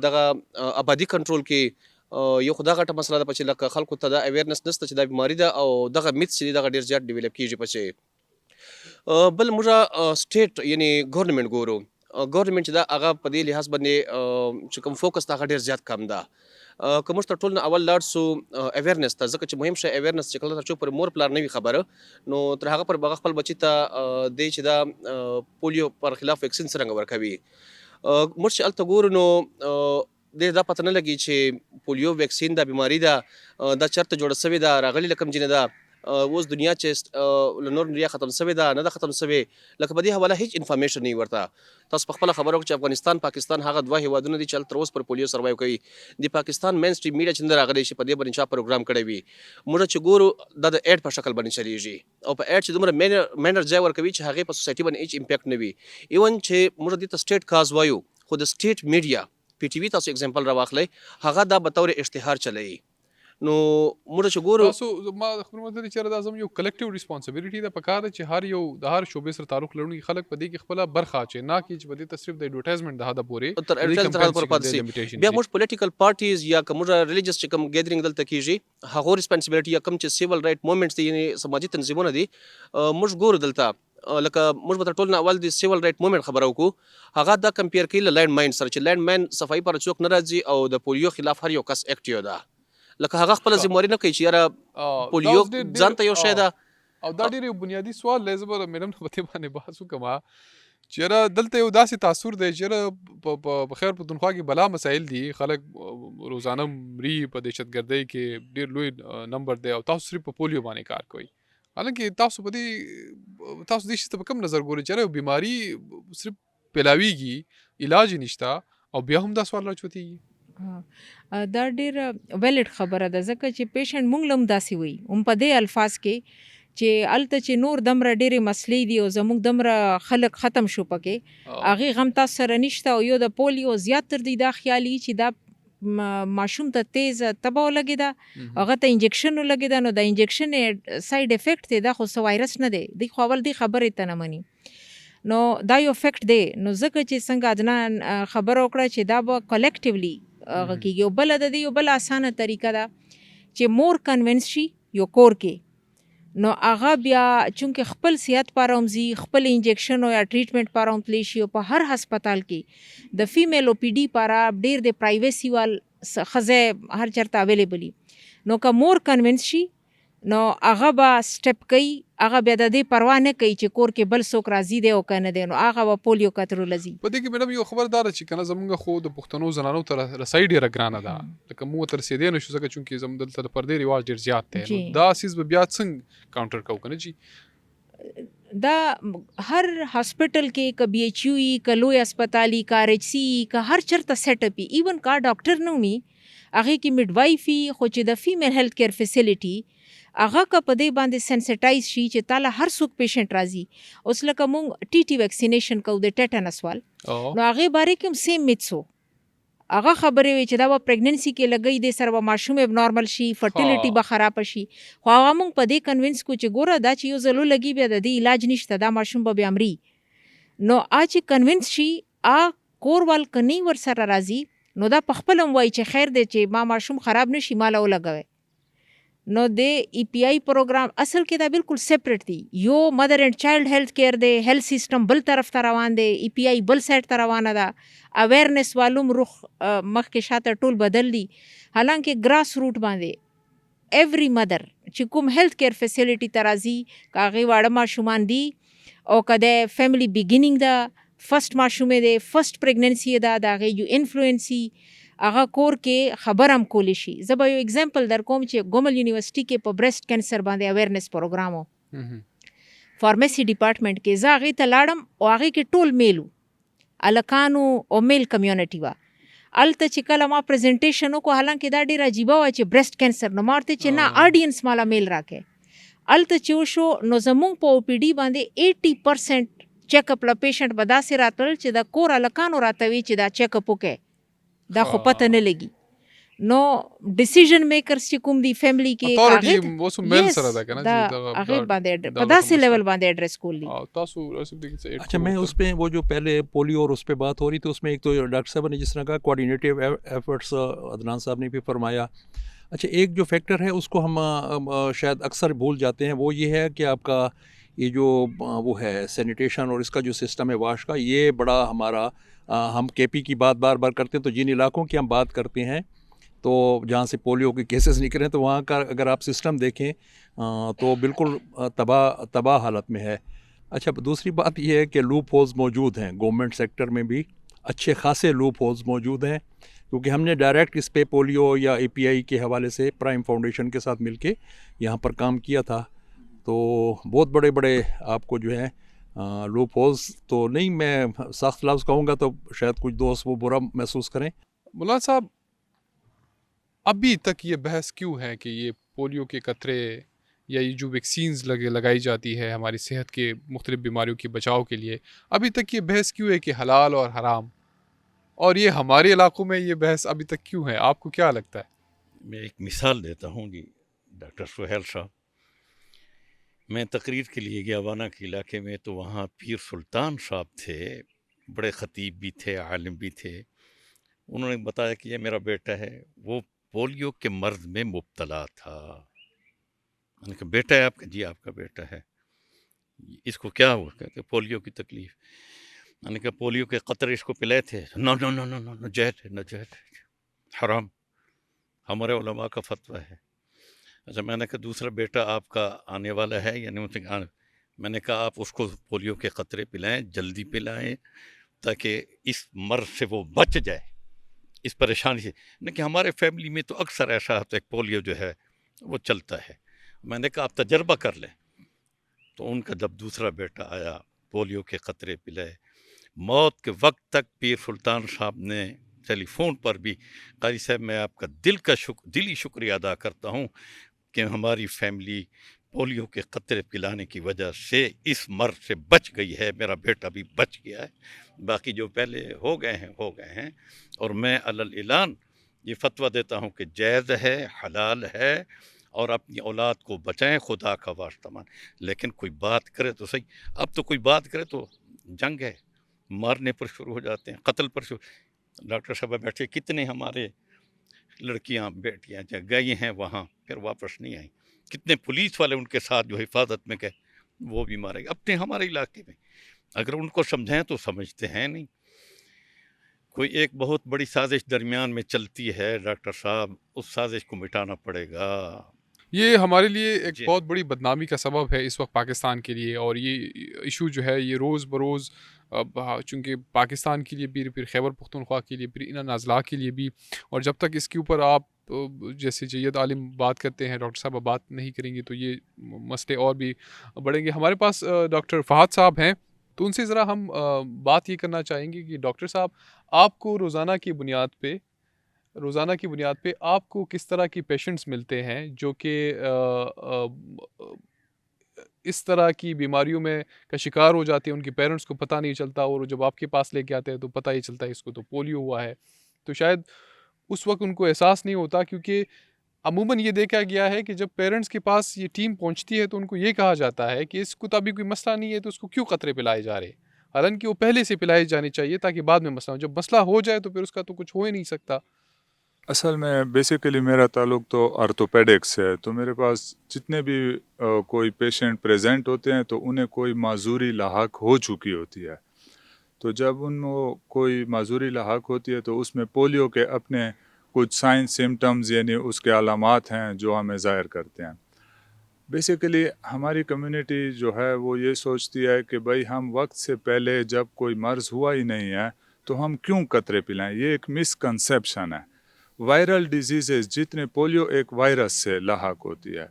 دغه آبادي کنټرول کړي. یو خدا غټه مسله ده چې لکه خلکو ته دا اویرنس نشته چې دا بیماري ده او دغه میث چې دغه ډیر زیات ډیولپ کیږي پچې. بل موږ سټیټ یعنی ګورنمنت ګورو، ګورنمنت چې دا هغه په دې لحاظ باندې چې کوم فوکس ته هغه ډیر زیات کم ده. که موږ تر ټولو نه اول لاړ سو اویرنس ته، ځکه چې مهم شی اویرنس چې کله تر پر مور پلار نه وي خبره نو تر هغه پر بغه خپل بچی ته دی چې دا پولیو پر خلاف ویکسین څنګه ورکوي. موږ چې الته ګورو نو دا پته نه لګي چې پولیو ویکسین دا بیماری ده دا چرته جوړه سوې ده، راغلي لکم جنه ده اوس دنیا چې نور دنیا ختم سوې ده نه ده ختم سوې. لکه په دې حواله هیڅ انفارمیشن نه ورته. تاسو په خپل خبرو چې افغانستان پاکستان هغه دوه هیوادونه دي چې تر اوسه پر پولیو سروایو کوي. د پاکستان مین سټریم میډیا چې راغلي شي په دې باندې چا پروګرام کړی وي، موږ چې ګورو دا د اډ په شکل باندې چلیږي او په اډ چې دومره مینر ځای ورکوي چې هغه په سوسایټي باندې هیڅ امپیکټ نه وي. ایون چې موږ دې ته سټیټ کاز وایو، خو د سټیټ میډیا پی ټی وی تاسو اگزامپل راواخلئ هغه دا به طور اشتهار چلوي. نو موږ چې ګورو تاسو ما خبره مته چې دا زموږ یو کلیکټیو ریسپانسیبিলিټي ده، پکاره چې هر یو د هر شوبې سره تعلق لرونکي خلک په دې کې خپل برخه اچي، نه کې چې په دې صرف د ایډورټایزمنت د هدا پورې تر ایډورټایزمنت پر پاتې سي. بیا موږ پولیټیکل پارټیز یا کوم ریلیجیس چې کوم گیدرینګ دلته کیږي هغه ریسپانسیبিলিټي یا کوم چې سیویل رائټ موومېنټس دي یعنی سماجی تنظیمونه دي، موږ ګورو دلته لکه موږ په ټول نه اول د سیویل رائټ موومېنټ خبرو کو هغه دا کمپیر کوي لینډ ماین سره چې لینډ ماین صفائی پر څوک ناراضي او د پولیو خلاف هر یو کس اکټیو ده. لکه هغه خپل ذمہواری نه کوي چې یاره پولیو ځان ته یو شی ده. او دا ډېر یو بنیادي سوال دی، زه به میډم نه په دې باندې بحث وکړم چې یاره دلته یو داسې تاثر دی چې یاره په خیر پښتونخوا کې بلا مسایل دي، خلک روزانه مري په دهشتګردۍ کې ډېر لوی نمبر دی او تاسو صرف په پولیو باندې کار کوئ. حالانکه تاسو دې شي ته په کوم نظر ګورئ چې یاره بیماري صرف پیلاویږي، علاج یې نشته او بیا هم دا سوال راچوتېږي؟ دا ډیر ویلډ خبره ده، ځکه چې پیشنټ مونږ لم داسې وي هم په دې الفاظ کې چې الته چې نور دمره ډېرې مسلې دي او زموږ دمره خلک ختم شو پکې هغې غم تاسو سره نشته. او یو د پولیو زیات تر دی دا خیالي چې دا ماشوم ته تیز تبه ولګېده، هغه ته انجکشن ولګېده، نو د انجکشن سایډ افیکټ دی دا خو څه وایرس نه دی، دی خو اول دی خبرې ته نه مني. نو دا یو افیکټ دی. نو ځکه چې څنګه عدنان خبره وکړه چې دا به کلیکټیولی هغه کېږي. او بله د دې یو بله اسانه طریقه ده چې مور کنوینس شي یو کور کې، نو هغه بیا چونکې خپل صحت پاره هم ځي، خپل انجکشن یا ټریټمنټ پاره هم تللی شي، او په هر هسپتال کې د فیمیل او پی ډي پاره ډېر د پرایویسي وال ښځې هر چېرته اویلیبل وي. نو که مور کنوینس شي نو هغه به سټپ کوي، هغه بیا د دې پروا نه کوي چې کور کې بل څوک راځي دی او که نه دی، نو هغه به پولیو کترو لځي. په دې کې میډم یو خبر دا ده چې کنه زمونږ خو د پښتنو زنانو ته رسایي ډېره ګرانه ده، لکه موږ ته رسېدی نه شو ځکه چونکې زموږ دلته د پردې رواج ډېر زیات دی. نو دا څیز به بیا څنګه کاونټر کوو که نه جي؟ دا هر هاسپټل کې که بی ایچ یو وي، که لوی هسپتال وي، که آر ایچ سی وي، که هر چېرته سیټ اپ وي، ایون که ډاکټر نه وي هغې کې میډ وایف وي، خو چې د فیمیل هیلث کیر فیسیلیټي هغه که په دې باندې سینسټایز شي چې تاله هر څوک پیشنټ راځي. اوس لکه مونږ ټي ټي ویکسینیشن کوو د ټیټنس وال، نو هغې باره کې هم سیم میتس وو، هغه خبرې وي چې دا به پریګننسي کې لګی دی سره به ماشوم اب نارمل شي، فرټیلیټي به خرابه شي، خو هغه مونږ په دې کنوینس کو چې ګوره دا چې یو ځل ولګي بیا د دې علاج نشته، دا ماشوم به بیا مري. نو چې کنوینس شي کور وال که نه ورسره راځي نو دا په خپل هم وایي چې خیر دی چې ما ماشوم خراب نشي ماله ولګوئ. نو د ای پی آئی پروګرام اصل کې دا بالکل سیپریټ دی، you mother and child health care the, health system بل طرف ته روان دی، ای پی آئی بل سایډ ته روانه ده، اویرنس والوم رخ مخکې شاته ټول بدل دي. حالانکه ګراس روټ باندې ایوری مدر چې کوم هیلث کیر فیسیلیټي ته راځي، که هغې واړه ماشومان دي او که د فیملی بګیننګ ده، فرست ماشومې دی، فرست پریګننسي ده، د هغې یو انفلوئنسي هغه کور کې خبر هم کولی شي. زه به یو اگزامپل در کوم چې ګومل یونیورسټي کې په برست کینسر باندې اویرنس پروګرام و فارمسي ډپارټمنټ کې، زه هغې ته لاړم او هغې کې ټول میل و، الکانو او میل کمیونټي وه. هلته چې کله ما پریزنټیشن وکړو، حالانکه دا ډېره عجیبه وه چې برست کینسر، نو ما ورته چې نه آډینس ماله میل راکړی. هلته چې وشو نو زمونږ په او پی ډي باندې 80% چیک اپ له پیشنټ به داسې راتلل چې د کور هلکانو راته وي چې دا چیک اپ وکړئ دا خو پته نه لګي نو ډیسیژن میکرز چې کوم دی فیملی کې اتھارټي اوس میل سره ده کنه دا چې هغه باندې په داسې لیول باندې ایڈریس کولی تاسو رسول دي اچھا میں اس پہ وہ جو پہلے پولیو اور اس پہ بات ہو رہی تھی اس میں ایک تو ڈاکٹر صاحب نے جس طرح کہا کوآرڈینیٹیو ایفرٹس عدنان صاحب نے بھی فرمایا. اچھا ایک جو فیکٹر ہے اس کو ہم شاید اکثر بھول جاتے ہیں وہ یہ ہے کہ آپ کا یہ جو وہ ہے سینیٹیشن اور اس کا جو سسٹم ہے واش کا یہ بڑا ہمارا ہم کے پی کی بات بار بار کرتے ہیں تو جن علاقوں کی ہم بات کرتے ہیں تو جہاں سے پولیو کے کیسز نکلے ہیں تو وہاں کا اگر آپ سسٹم دیکھیں تو بالکل تباہ حالت میں ہے. اچھا دوسری بات یہ ہے کہ لوپ ہولز موجود ہیں گورنمنٹ سیکٹر میں بھی اچھے خاصے لوپ ہولز موجود ہیں کیونکہ ہم نے ڈائریکٹ اس پہ پولیو یا اے پی آئی کے حوالے سے پرائم فاؤنڈیشن کے ساتھ مل کے یہاں پر کام کیا تھا تو بہت بڑے بڑے آپ کو جو ہے لوپ ہولز تو نہیں میں سخت لفظ کہوں گا تو شاید کچھ دوست وہ برا محسوس کریں. مولانا صاحب ابھی تک یہ بحث کیوں ہے کہ یہ پولیو کے قطرے یا یہ جو ویکسینز لگائی جاتی ہے ہماری صحت کے مختلف بیماریوں کے بچاؤ کے لیے ابھی تک یہ بحث کیوں ہے کہ حلال اور حرام اور یہ ہمارے علاقوں میں یہ بحث ابھی تک کیوں ہے آپ کو کیا لگتا ہے؟ میں ایک مثال دیتا ہوں جی ڈاکٹر سہیل صاحب میں تقریر کے لیے گیا وانا کے علاقے میں تو وہاں پیر سلطان صاحب تھے بڑے خطیب بھی تھے عالم بھی تھے انہوں نے بتایا کہ یہ میرا بیٹا ہے وہ پولیو کے مرض میں مبتلا تھا. میں نے کہا بیٹا ہے آپ کا جی آپ کا بیٹا ہے اس کو کیا ہوا کہ پولیو کی تکلیف میں نے کہا پولیو کے قطرے اس کو پلائے تھے نو نو نو نو نو نجات ہے نجات حرام ہمارے علماء کا فتویٰ ہے. اچھا میں نے کہا دوسرا بیٹا آپ کا آنے والا ہے یعنی میں نے کہا آپ اس کو پولیو کے قطرے پلائیں جلدی پلائیں تاکہ اس مرض سے وہ بچ جائے اس پریشانی سے نہیں کہ ہمارے فیملی میں تو اکثر ایسا ہوتا ہے پولیو جو ہے وہ چلتا ہے. میں نے کہا آپ تجربہ کر لیں تو ان کا جب دوسرا بیٹا آیا پولیو کے قطرے پلائے موت کے وقت تک پیر سلطان صاحب نے ٹیلی فون پر بھی قاری صاحب میں آپ کا دلی شکریہ ادا کرتا ہوں کہ ہماری فیملی پولیو کے قطرے پلانے کی وجہ سے اس مرض سے بچ گئی ہے میرا بیٹا بھی بچ گیا ہے باقی جو پہلے ہو گئے ہیں اور میں اعلان یہ فتویٰ دیتا ہوں کہ جائز ہے حلال ہے اور اپنی اولاد کو بچائیں خدا کا واسطہ مان لیکن کوئی بات کرے تو صحیح اب تو کوئی بات کرے تو جنگ ہے مارنے پر شروع ہو جاتے ہیں قتل پر شروع ڈاکٹر صاحب بیٹھے کتنے ہمارے لڑکیاں بیٹیاں گئی ہیں وہاں پھر واپس نہیں آئیں کتنے پولیس والے ان کے ساتھ جو حفاظت میں گئے وہ بھی مارے گئے اپنے ہمارے علاقے میں اگر ان کو سمجھائیں تو سمجھتے ہیں نہیں. کوئی ایک بہت بڑی سازش درمیان میں چلتی ہے ڈاکٹر صاحب اس سازش کو مٹانا پڑے گا. یہ ہمارے لیے ایک بہت بڑی بدنامی کا سبب ہے اس وقت پاکستان کے لیے اور یہ ایشو جو ہے یہ روز بروز چونکہ پاکستان کے لیے بھی پھر خیبر پختونخوا کے لیے پھر ان اضلاع کے لیے بھی اور جب تک اس کے اوپر آپ جیسے جید عالم بات کرتے ہیں ڈاکٹر صاحب بات نہیں کریں گے تو یہ مسئلے اور بھی بڑھیں گے. ہمارے پاس ڈاکٹر فہد صاحب ہیں تو ان سے ذرا ہم بات یہ کرنا چاہیں گے کہ ڈاکٹر صاحب آپ کو روزانہ کی بنیاد پہ آپ کو کس طرح کی پیشنٹس ملتے ہیں جو کہ اس طرح کی بیماریوں میں کا شکار ہو جاتے ہیں ان کے پیرنٹس کو پتہ نہیں چلتا اور جب آپ کے پاس لے کے آتے ہیں تو پتہ ہی چلتا ہے اس کو تو پولیو ہوا ہے تو شاید اس وقت ان کو احساس نہیں ہوتا کیونکہ عموماً یہ دیکھا گیا ہے کہ جب پیرنٹس کے پاس یہ ٹیم پہنچتی ہے تو ان کو یہ کہا جاتا ہے کہ اس کو تو ابھی کوئی مسئلہ نہیں ہے تو اس کو کیوں قطرے پلائے جا رہے ہیں حالانکہ وہ پہلے سے پلائے جانے چاہیے تاکہ بعد میں مسئلہ ہو جب مسئلہ ہو جائے تو پھر اس کا تو کچھ ہو ہی نہیں سکتا. اصل میں بیسیکلی میرا تعلق تو آرتھوپیڈکس ہے تو میرے پاس جتنے بھی کوئی پیشنٹ پریزنٹ ہوتے ہیں تو انہیں کوئی معذوری لاحق ہو چکی ہوتی ہے تو جب ان کو کوئی معذوری لاحق ہوتی ہے تو اس میں پولیو کے اپنے کچھ سائن سمٹمز یعنی اس کے علامات ہیں جو ہمیں ظاہر کرتے ہیں. بیسیکلی ہماری کمیونٹی جو ہے وہ یہ سوچتی ہے کہ بھائی ہم وقت سے پہلے جب کوئی مرض ہوا ہی نہیں ہے تو ہم کیوں قطرے پلائیں. یہ ایک مسکنسیپشن ہے. وائرل ڈیزیزز جتنے پولیو ایک وائرس سے لاحق ہوتی ہے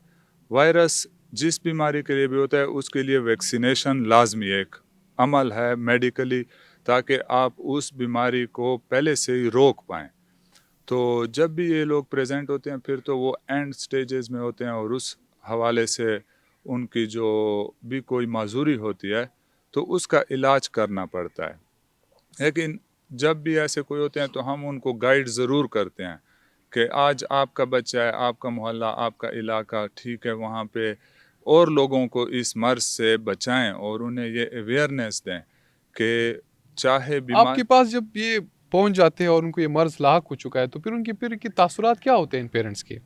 وائرس جس بیماری کے لیے بھی ہوتا ہے اس کے لیے ویکسینیشن لازمی ایک عمل ہے میڈیکلی تاکہ آپ اس بیماری کو پہلے سے ہی روک پائیں. تو جب بھی یہ لوگ پریزنٹ ہوتے ہیں پھر تو وہ اینڈ سٹیجز میں ہوتے ہیں اور اس حوالے سے ان کی جو بھی کوئی معذوری ہوتی ہے تو اس کا علاج کرنا پڑتا ہے. لیکن جب بھی ایسے کوئی ہوتے ہیں تو ہم ان کو گائیڈ ضرور کرتے ہیں کہ آج آپ کا بچہ ہے, آپ کا محلہ, آپ کا علاقہ ٹھیک ہے, وہاں پہ اور لوگوں کو اس مرض سے بچائیں اور انہیں یہ اویئرنیس دیں کہ چاہے آپ بیمار. کے پاس جب یہ پہنچ جاتے ہیں اور ان کو یہ مرض لاحق ہو چکا ہے تو پھر ان کے پھر تاثرات کیا ہوتے ہیں ان پیرنٹس کے؟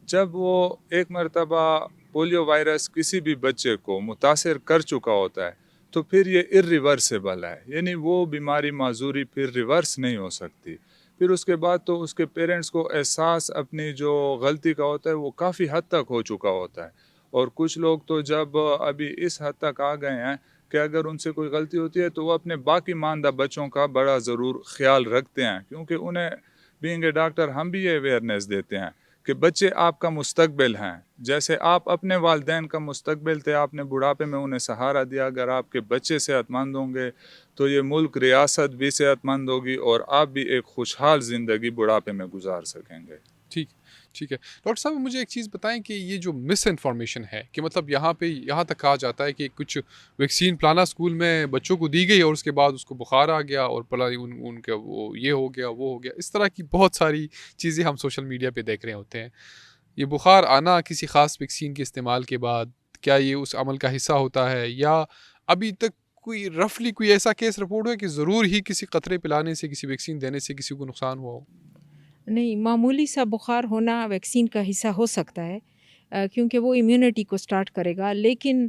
جب وہ ایک مرتبہ پولیو وائرس کسی بھی بچے کو متاثر کر چکا ہوتا ہے تو پھر یہ irreversible ہے, یعنی وہ بیماری معذوری پھر ریورس نہیں ہو سکتی. پھر اس کے بعد تو اس کے پیرنٹس کو احساس اپنی جو غلطی کا ہوتا ہے وہ کافی حد تک ہو چکا ہوتا ہے. اور کچھ لوگ تو جب ابھی اس حد تک آ گئے ہیں کہ اگر ان سے کوئی غلطی ہوتی ہے تو وہ اپنے باقی ماندہ بچوں کا بڑا ضرور خیال رکھتے ہیں, کیونکہ انہیں بینگ اے ڈاکٹر ہم بھی یہ اویئرنیس دیتے ہیں کہ بچے آپ کا مستقبل ہیں. جیسے آپ اپنے والدین کا مستقبل تھے, آپ نے بڑھاپے میں انہیں سہارا دیا, اگر آپ کے بچے صحت مند ہوں گے تو یہ ملک, ریاست بھی صحت مند ہوگی اور آپ بھی ایک خوشحال زندگی بڑھاپے میں گزار سکیں گے. ٹھیک ہے ڈاکٹر صاحب, مجھے ایک چیز بتائیں کہ یہ جو مس انفارمیشن ہے کہ مطلب یہاں تک کہا جاتا ہے کہ کچھ ویکسین پلانا اسکول میں بچوں کو دی گئی اور اس کے بعد اس کو بخار آ گیا اور پلا ان کا وہ یہ ہو گیا وہ ہو گیا, اس طرح کی بہت ساری چیزیں ہم سوشل میڈیا پہ دیکھ رہے ہوتے ہیں. یہ بخار آنا کسی خاص ویکسین کے استعمال کے بعد کیا یہ اس عمل کا حصہ ہوتا ہے, یا ابھی تک کوئی رفلی کوئی ایسا کیس رپورٹ ہوا کہ ضرور ہی کسی قطرے پلانے سے, کسی ویکسین دینے سے کسی کو نقصان ہوا ہو؟ نہیں, معمولی سا بخار ہونا ویکسین کا حصہ ہو سکتا ہے کیونکہ وہ امیونٹی کو سٹارٹ کرے گا, لیکن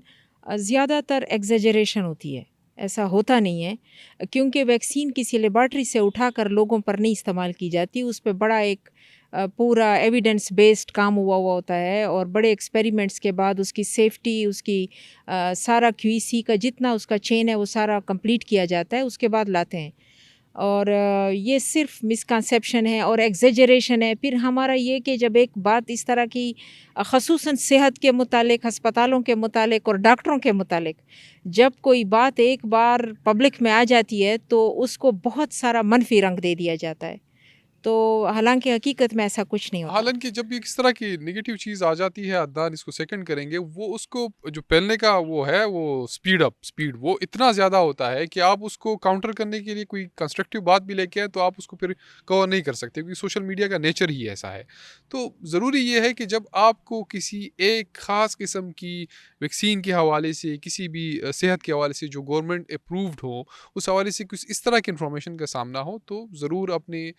زیادہ تر ایگزیجریشن ہوتی ہے, ایسا ہوتا نہیں ہے کیونکہ ویکسین کسی لیبارٹری سے اٹھا کر لوگوں پر نہیں استعمال کی جاتی. اس پہ بڑا ایک پورا ایویڈنس بیسڈ کام ہوا ہوتا ہے اور بڑے ایکسپیریمنٹس کے بعد اس کی سیفٹی, اس کی سارا QC کا جتنا اس کا چین ہے وہ سارا کمپلیٹ کیا جاتا ہے, اس کے بعد لاتے ہیں. اور یہ صرف مسکنسیپشن ہے اور ایگزیجریشن ہے. پھر ہمارا یہ کہ جب ایک بات اس طرح کی خصوصاً صحت کے متعلق, ہسپتالوں کے متعلق اور ڈاکٹروں کے متعلق جب کوئی بات ایک بار پبلک میں آ جاتی ہے تو اس کو بہت سارا منفی رنگ دے دیا جاتا ہے, تو حالانکہ حقیقت میں ایسا کچھ نہیں ہوتا. حالانکہ جب بھی کس طرح کی نگیٹو چیز آ جاتی ہے, عدنان اس کو سیکنڈ کریں گے, وہ اس کو جو پھیلنے کا وہ ہے وہ سپیڈ وہ اتنا زیادہ ہوتا ہے کہ آپ اس کو کاؤنٹر کرنے کے لیے کوئی کنسٹرکٹیو بات بھی لے کے آئے تو آپ اس کو پھر کور نہیں کر سکتے, کیونکہ سوشل میڈیا کا نیچر ہی ایسا ہے. تو ضروری یہ ہے کہ جب آپ کو کسی ایک خاص قسم کی ویکسین کے حوالے سے, کسی بھی صحت کے حوالے سے جو گورنمنٹ اپرووڈ ہو, اس حوالے سے کچھ اس طرح کی انفارمیشن کا سامنا ہو تو ضرور اپنے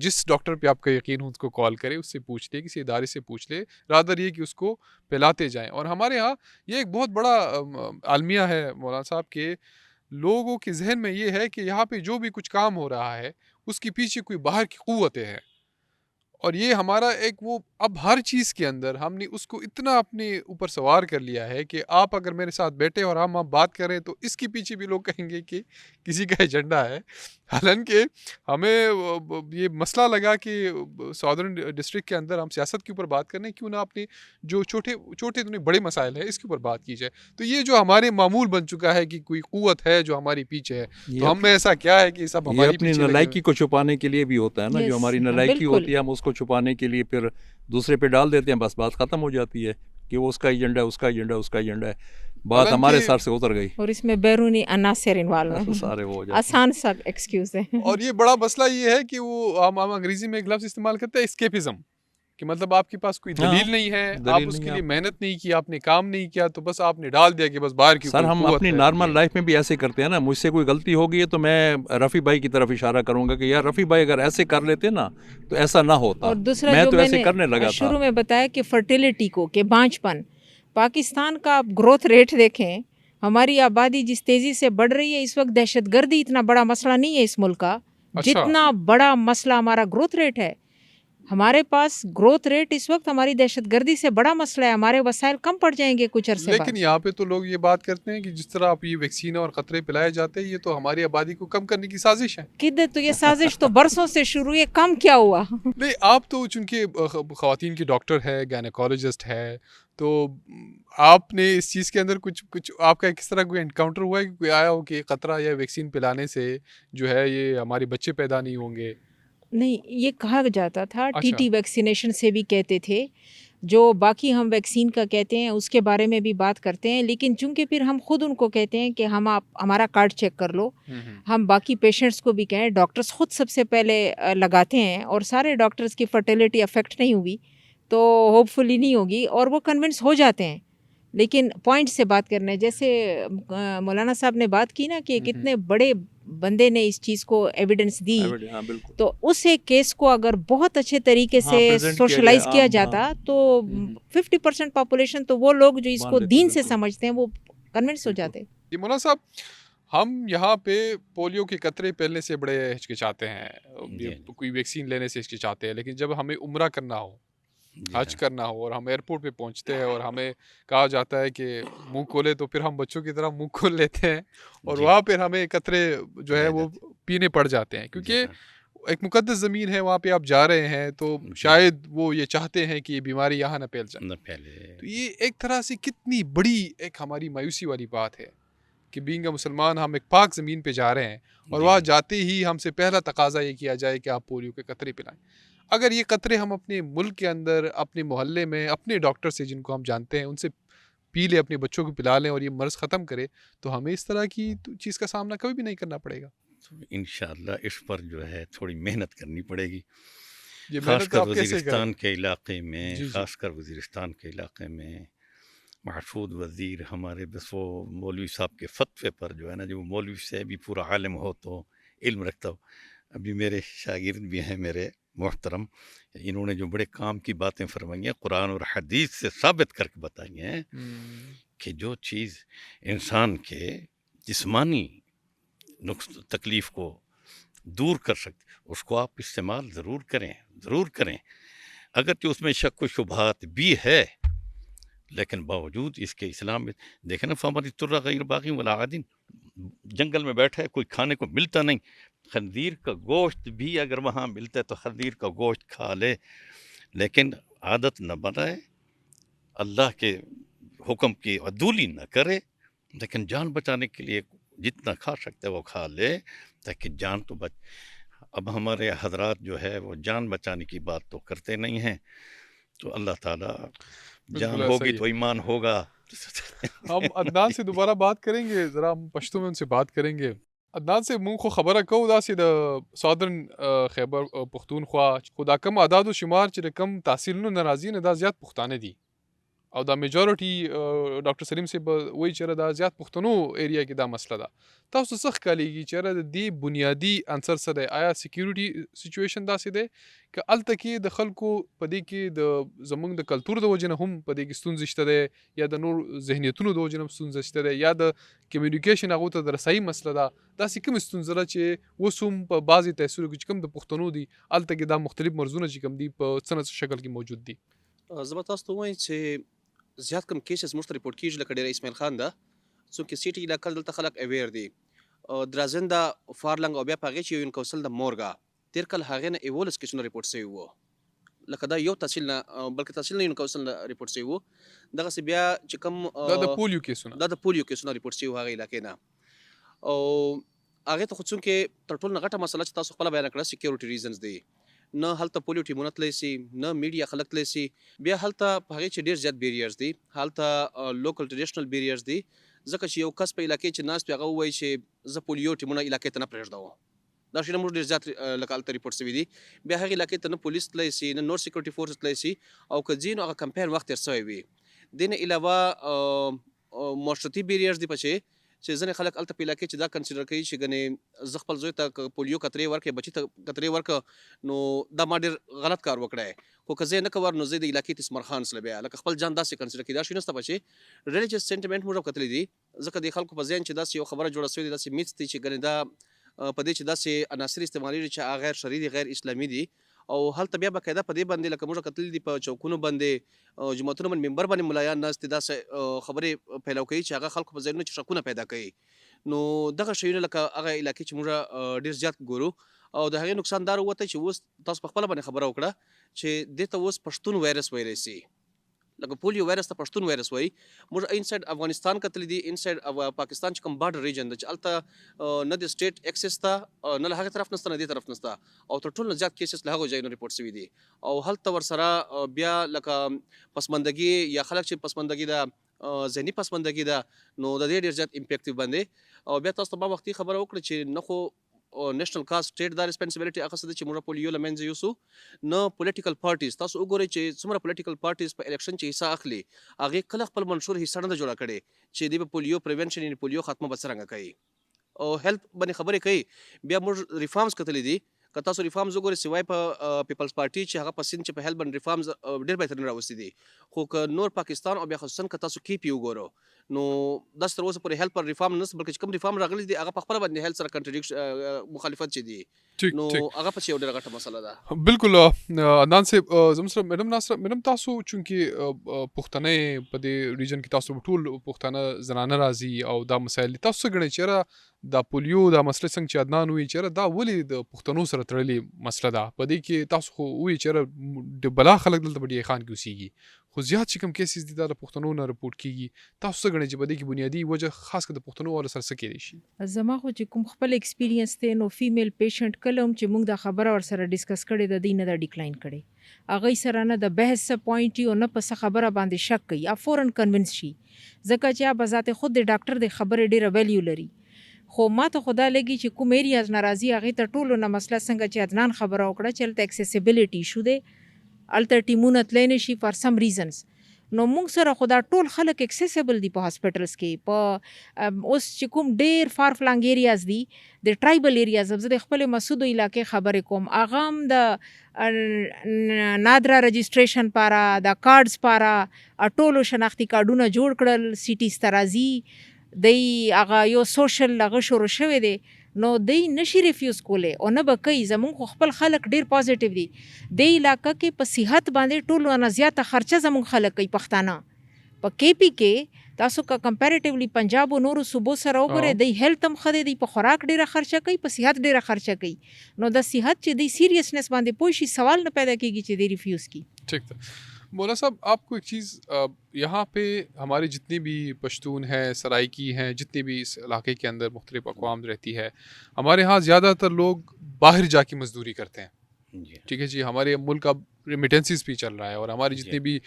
جس ڈاکٹر پہ آپ کا یقین ہو اس کو کال کرے, اس سے پوچھ لے, کسی ادارے سے پوچھ لے, رادر یہ کہ اس کو پھیلاتے جائیں. اور ہمارے ہاں یہ ایک بہت بڑا عالمیہ ہے مولانا صاحب کہ لوگوں کے ذہن میں یہ ہے کہ یہاں پہ جو بھی کچھ کام ہو رہا ہے اس کے پیچھے کوئی باہر کی قوتیں ہیں, اور یہ ہمارا ایک وہ اب ہر چیز کے اندر ہم نے اس کو اتنا اپنے اوپر سوار کر لیا ہے کہ آپ اگر میرے ساتھ بیٹھے اور ہم بات کریں تو اس کے پیچھے بھی لوگ کہیں گے کہ کسی کا ایجنڈا ہے. حالانکہ ہمیں یہ مسئلہ لگا کہ ساؤدرن ڈسٹرکٹ کے اندر ہم سیاست کے اوپر بات کریں, کیوں نہ اپنے جو چھوٹے بڑے مسائل ہیں اس کے اوپر بات کی جائے. تو یہ جو ہمارے معمول بن چکا ہے کہ کوئی قوت ہے جو ہمارے پیچھے ہے, تو ہم میں ایسا کیا ہے کہ سب ہماری اپنی نالائکی کو چھپانے کے لیے بھی ہوتا ہے نا, جو ہماری نالائکی ہوتی ہے ہم اس کو چھپانے کے لیے پھر دوسرے پہ ڈال دیتے ہیں, بس بات ختم ہو جاتی ہے کہ وہ اس کا ایجنڈا ہے, اس کا ایجنڈا ہے, اس کا ایجنڈا ہے, بات ہمارے سر سے اتر گئی اور اس میں بیرونی عناصر انوالو ہیں, سارے وہ آسان سا ایکسکیوز ہے. اور یہ بڑا مسئلہ یہ ہے کہ وہ ہم انگریزی میں ایک لفظ استعمال کرتے ہیں اسکیپزم, کہ مطلب آپ کے پاس کوئی دلیل نہیں ہے, آپ اس کے لیے محنت نہیں کی, آپ نے کام نہیں کیا, تو بس آپ نے ڈال دیا کہ بس باہر کی. سر ہم اپنی نارمل لائف میں بھی ایسے کرتے ہیں نا, مجھ سے کوئی غلطی ہوگی ہے تو میں رفیع بھائی کی طرف اشارہ کروں گا کہ یار رفیع بھائی اگر ایسے کر لیتے نا تو ایسا نہ ہوتا. اور دوسرا میں جو تو ایسے کرنے نے لگا شروع میں بتایا کہ فرٹیلیٹی کو, کہ بانجھ پن, پاکستان کا آپ گروتھ ریٹ دیکھیں, ہماری آبادی جس تیزی سے بڑھ رہی ہے اس وقت, دہشت گردی اتنا بڑا مسئلہ نہیں ہے اس ملک کا جتنا بڑا مسئلہ ہمارا گروتھ ریٹ ہے. ہمارے پاس گروتھ ریٹ اس وقت ہماری دہشت گردی سے بڑا مسئلہ ہے, ہمارے وسائل کم پڑ جائیں گے کچھ عرصے بعد. لیکن یہاں پہ تو لوگ یہ بات کرتے ہیں کہ جس طرح آپ یہ ویکسین اور قطرے پلائے جاتے ہیں یہ تو ہماری آبادی کو کم کرنے کی سازش ہے. کدھر, تو یہ سازش تو برسوں سے شروع ہے, کم کیا ہوا؟ نہیں, آپ تو چونکہ خواتین کی ڈاکٹر ہے, گائنیکالوجسٹ ہے, تو آپ نے اس چیز کے اندر کچھ آپ کا کس طرح کوئی انکاؤنٹر ہوا ہے کہ کوئی آیا ہو کہ قطرہ یا ویکسین پلانے سے جو ہے یہ ہمارے بچے پیدا نہیں ہوں گے؟ نہیں، یہ کہا جاتا تھا ٹی اچھا ٹی ویکسینیشن سے بھی کہتے تھے، جو باقی ہم ویکسین کا کہتے ہیں اس کے بارے میں بھی بات کرتے ہیں، لیکن چونکہ پھر ہم خود ان کو کہتے ہیں کہ ہمارا کارڈ چیک کر لو، ہم باقی پیشنٹس کو بھی کہیں، ڈاکٹرز خود سب سے پہلے لگاتے ہیں، اور سارے ڈاکٹرز کی فرٹیلیٹی افیکٹ نہیں ہوئی تو ہوپ فلی نہیں ہوگی، اور وہ کنونس ہو جاتے ہیں، لیکن پوائنٹ سے بات کرنا ہے، جیسے مولانا صاحب نے بات کی نا کہ کتنے بڑے بندے نے اس چیز کو ایویڈنس دی، ہاں بالکل. تو اس ایک کیس کو اگر بہت اچھے طریقے ہاں سے present سوشلائز کیا عام, جاتا تو 50% پاپولیشن تو وہ لوگ جو اس مان کو لیتے, دین سے بالکل. سمجھتے ہیں وہ کنونس ہو جاتے. یہ مولانا صاحب ہم یہاں پہ پولیو کے قطرے پھیلنے سے بڑے ہچکچاتے ہیں، جی. کوئی ویکسین لینے سے ہچکچاتے ہیں، لیکن جب ہمیں عمرہ کرنا ہو، جی حج کرنا ہو، اور ہم ایئرپورٹ پہ پہنچتے ہیں اور ہمیں کہا جاتا ہے کہ منہ کھولے، تو پھر ہم بچوں کی طرح منہ کھول لیتے ہیں، اور جی. وہاں پھر ہمیں قطرے جو ہے لے وہ جاتے. پینے پڑ جاتے ہیں، جی کیونکہ ہاں. ایک مقدس زمین ہے، وہاں پہ آپ جا رہے ہیں، تو جی. شاید وہ یہ چاہتے ہیں کہ یہ بیماری یہاں نہ پھیل جائے. نہ پہلے. تو یہ ایک طرح سے کتنی بڑی ایک ہماری مایوسی والی بات ہے کہ بینگ اے مسلمان ہم ایک پاک زمین پہ جا رہے ہیں، اور جی. وہاں جاتے ہی ہم سے پہلا تقاضا یہ کیا جائے کہ آپ پولیو کے قطرے پلائیں. اگر یہ قطرے ہم اپنے ملک کے اندر، اپنے محلے میں، اپنے ڈاکٹر سے جن کو ہم جانتے ہیں ان سے پی لیں، اپنے بچوں کو پلا لیں، اور یہ مرض ختم کرے، تو ہمیں اس طرح کی چیز کا سامنا کبھی بھی نہیں کرنا پڑے گا. انشاءاللہ اس پر جو ہے تھوڑی محنت کرنی پڑے گی، یہ خاص محنت کر آپ کیسے کریں وزیرستان گے؟ کے علاقے میں، جی جی خاص کر وزیرستان کے علاقے میں محفوظ وزیر ہمارے، بس وہ مولوی صاحب کے فتوے پر جو ہے نا، جو مولوی سے بھی پورا عالم ہو تو علم رکھتا ہو. ابھی میرے شاگرد بھی ہیں میرے محترم، انہوں نے جو بڑے کام کی باتیں فرمائی ہیں، قرآن اور حدیث سے ثابت کر کے بتائی ہیں کہ جو چیز انسان کے جسمانی نقص تکلیف کو دور کر سکتے اس کو آپ استعمال ضرور کریں، اگرچہ اس میں شک و شبہات بھی ہے، لیکن باوجود اس کے اسلام میں دیکھیں نا، فَمَنِ اضْطُرَّ غَيْرَ بَاغٍ وَلَا عَادٍ، جنگل میں بیٹھا ہے، کوئی کھانے کو ملتا نہیں، خنزیر کا گوشت بھی اگر وہاں ملتا ہے تو خنزیر کا گوشت کھا لے، لیکن عادت نہ بنائے، اللہ کے حکم کی عدولی نہ کرے، لیکن جان بچانے کے لیے جتنا کھا سکتا ہے وہ کھا لے تاکہ جان تو بچ. اب ہمارے حضرات جو ہے وہ جان بچانے کی بات تو کرتے نہیں ہیں، تو اللہ تعالیٰ جان بالکل ایسا ہوگی ہی تو ہے. ایمان ہوگا. ہم عدنان سے دوبارہ بات کریں گے، ذرا ہم پشتو میں ان سے بات کریں گے. عدنان سے مونږ خو خبره کوو داسې د سادرن خیبر پښتونخوا خو دا کم اعداد و شمار چې د کم تحصیلونو نه راځي نه دا زیات پښتانه دي، او دا میجورټي ډاکټر سلیم صاحب وایي چې دا زیات پښتنو ایریا کې دا مسله ده. تاسو څه ښکارېږي چې د دې بنیادي عنصر څه دی؟ آیا سیکیورټي سچویشن داسې دی که هلته کې د خلکو په دې کې د زموږ د کلتور د وجې نه هم په دې کې ستونزې شته دی، یا د نور ذهنیتونو د وجې نه هم ستونزه شته دی، یا د کمیونیکیشن هغو ته د رسایي مسله ده؟ داسې کومې ستونزه ده چې اوس هم په بعضې تحصیلو کې چې کوم د پښتنو دي هلته کې دا مختلف مرزونه چې کوم دي په څه نه څه شکل کې موجود دي؟ زه به تاسو ته ووایم چې زیات کم کیسز موږ ته ریپورټ کېږي، لکه ډېر اسماعیل خان ده، څوک چې سیټي علاقه دلته خلک اویر دي، درازنده فارلنګ او بیا په هغې چې یو یونکوسل د مورګا تېر کال هغې نه 11 کیسونه ریپورټ سوي وو، لکه دا یو تحصیل نه بلکې تحصیل نه یونکوسل نه ریپورټ سوي وو. دغسې بیا چې کوم دا د پولیو کیسونه دا د پولیو کیسونه ریپورټ سوي وو هغې علاقې نه، او هغې ته خو څونکې تر ټولو نه غټه مسله چې تاسو خپله بیان کړه سیکیورټي ریزنز دی، نه هلته پولیو ټیمونه تللی سي، نه میډیا خلک تللی سي، بیا هلته په هغې چې ډېر زیات بیریرز دي، هلته لوکل ټریډیشنل بیریرز دي، ځکه چې یو کس په علاقې چې ناست وي هغه ووایي چې زه پولیو ټیمونه علاقې ته نه پرېږدوم، دا شیونه موږ ډېر زیات لکه هلته ریپورټ سوي دي. بیا هغې علاقې ته نه پولیس تللی سي، نه نور سیکورټي فورسز تللی سي، او که ځي نو هغه کمپین وخت تېر سوی وي. دې نه علاوه معاشرتي بیریرز دي پکې چې ځینې خلک هلته په علاقې چې دا کنسیډر کوي چې ګنې زه خپل زوی ته پولیو قطرې ورکړې، بچي ته قطرې ورکړه، نو دا ما ډېر غلط کار وکړی، خو که زه یې نه کوم نو زه د علاقې تسمر خان سله بیا لکه خپل ځان داسې کنسیډر کړي. دا شی نشته چې ریلیجس سینټیمنټ موږ هم کتلی دي، ځکه د خلکو په ذهن چې داسې یو خبره جوړه سوې ده، داسې میتس دي چې ګنې دا په دې چې داسې عناصر استعمالېږي چې هغه غیر شرعي دي، غیر اسلامي دي، او هلته بیا باقاعده په دې باندې لکه موږ کتلي دي په چوکونو باندې جوماتونو باندې منبر باندې ملایان ناست دي، داسې خبرې پیلو کوي چې هغه خلکو په ذهنونو کې شکونه پیدا کوي. نو دغه شیونه لکه هغه علاقې چې موږ ډېر زیات ګورو، او د هغې نقصان دا راووتی چې اوس تاسو په خپله باندې خبره وکړه چې دې ته اوس پښتون وایرس ویلی سي، لکه پولیو وایرس ته پښتون وایرس وایي موږ ان سایډ افغانستان کتلی دي ان سایډ پاکستان چې کوم بارډر ریجن ده چې الته نه د سټیټ اکسس ته نه له هغه طرف نسته نه دې طرف نسته او تر ټولو زیات کیسز له هغو ځایونو ریپورټ شوي دي او هلته ورسره بیا لکه پسماندګي یا خلک چې پسماندګي ده ذهني پسماندګي ده نو د دې ډېر زیات امپیکټیو باندې او بیا تاسو ته ما وختي خبره وکړه چې نه خو نیشنل کاز سټیټ دا ریسپانسبিলিټي اخیسته ده چې موږ پولیو له منځه یوسو نه پولیټیکل پارټیز تاسو وګورئ چې څومره پولیټیکل پارټیز په الیکشن چې حصہ اخلي هغې کله خپل منشور حصہ نه ده جوړه کړې چې دوی به پولیو پریونشن یعنې پولیو خاتمه به څرنګه کوي او هیلث باندې خبرې کوي بیا موږ ریفارمز کتلی دي که تاسو ریفارمز وګورئ سوای په پیپلز پارټي چې هغه په سند چې په هیلث باندې ریفارمز ډېر بهترین راوستي دي خو که نور پاکستان او بیا خصوصا که تاسو کې پی وګورو نو داس تر اوسه پورې هیلث پر ریفارم نه بلکې چې کوم ریفارم راغلي دي هغه په خپل باندې هیلث سره کنټرډیکټ مخالفت چي دي ٹھیک نو ٹھیک هغه په یو ډېره غټه مسله ده بالکل عدنان صاحب زموږ سره میډم تاسو چونکې پښتنې په دې ریجن کې تاسو ټول پښتانه زنانه راځي او دا مسایل دي. تاسو څه ګڼئ چېرې دا پولیو دا مسله څنګه چې عدنان وایي چېرې دا ولې د پښتنو سره تړلې مسله ده په دې کې تاسو خو وایي چېرې د بلا خلک دلته په ډي خان کې اوسېږي خو زیات چې کوم کیسز دي دا د پښتنو نه رپورټ کیږي تاسو څه ګڼئ چې په دې کې بنیادي وجه خاص کر د پښتنو والو سره څه کیدی شي؟ زما خو چې کوم خپل ایکسپیرینس دی نو فیمیل پیشنټ کله هم چې موږ دا خبره ورسره ډسکس کړې د دې نه دا ډیکلاین کړي هغوی سره نه د بحث څه پوینټ او نه په څه خبره باندې شک کوي یا فورن کنوینس شي ځکه چې به ذات خود د ډاکټر د خبرې ډیره ویلیو لري خو ما ته خدا لګي چې کوم ایریاز ناراضي هغې ته ټولو نه مسله څنګه چې عدنان خبره وکړه چې هلته اکسیسیبیلیټي ایشو دی هلته ټیمونه تلی نه شي فار سم ریزنز نو موږ سره خو دا ټول خلک اکسیسیبل دي په هاسپټلز کې په اوس چې کوم ډیر فار فلانګ ایریاز دي د ټرایبل ایریاز زه د خپل مسودو علاقې خبرې کوم هغه هم د نادرا رجسټریشن پاره د کارډز پاره ټولو شناختی کارډونه جوړ کړل سیټیز ته راځي دی هغه یو سوشل هغه شروع شوی دی نو دی نشي ریفیوز کولی او نه به کوي زمونږ خو خپل خلک ډیر پازیټیو دي دی علاقه کې په صحت باندې ټولو نه زیاته خرچه زمونږ خلک کوي پښتانه په کې پی کې تاسو که کمپیریټیولی پنجاب او نورو صوبو سره وګورئ دی هیلث هم ښه دی په خوراک ډیره خرچه کوي په صحت ډیره خرچه کوي نو د صحت چې دی سیریسنس باندې پوه شي سوال نه پیدا کیږي چې دی ریفیوز کی ٹھیک تھا مولانا صاحب آپ کو ایک چیز یہاں پہ ہمارے جتنے بھی پشتون ہیں سرائکی ہیں جتنے بھی اس علاقے کے اندر مختلف اقوام رہتی ہے ہمارے ہاں زیادہ تر لوگ باہر جا کے مزدوری کرتے ہیں ٹھیک ہے جی ہمارے ملک اب ریمیٹنسز پہ چل رہا ہے اور ہمارے جتنے بھی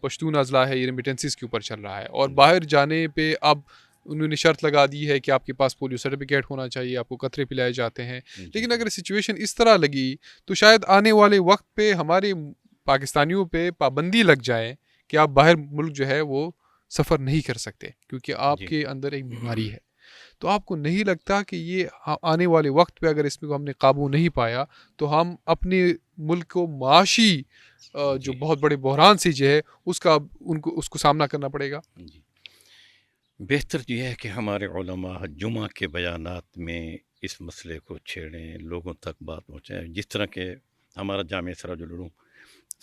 پشتون اضلاع ہے یہ ریمیٹنسز کے اوپر چل رہا ہے اور باہر جانے پہ اب انہوں نے شرط لگا دی ہے کہ آپ کے پاس پولیو سرٹیفکیٹ ہونا چاہیے آپ کو قطرے پلائے جاتے ہیں لیکن اگر سچویشن اس طرح لگی تو شاید آنے والے وقت پہ ہمارے پاکستانیوں پہ پابندی لگ جائے کہ آپ باہر ملک جو ہے وہ سفر نہیں کر سکتے کیونکہ آپ کے اندر ایک بیماری ہے تو آپ کو نہیں لگتا کہ یہ آنے والے وقت پہ اگر اس میں ہم نے قابو نہیں پایا تو ہم اپنے ملک کو معاشی جو بہت بڑے بحران سے جو ہے اس کو سامنا کرنا پڑے گا؟ بہتر یہ ہے کہ ہمارے علماء جمعہ کے بیانات میں اس مسئلے کو چھیڑیں لوگوں تک بات پہنچائیں جس طرح کہ ہمارا جامعہ سراج العلوم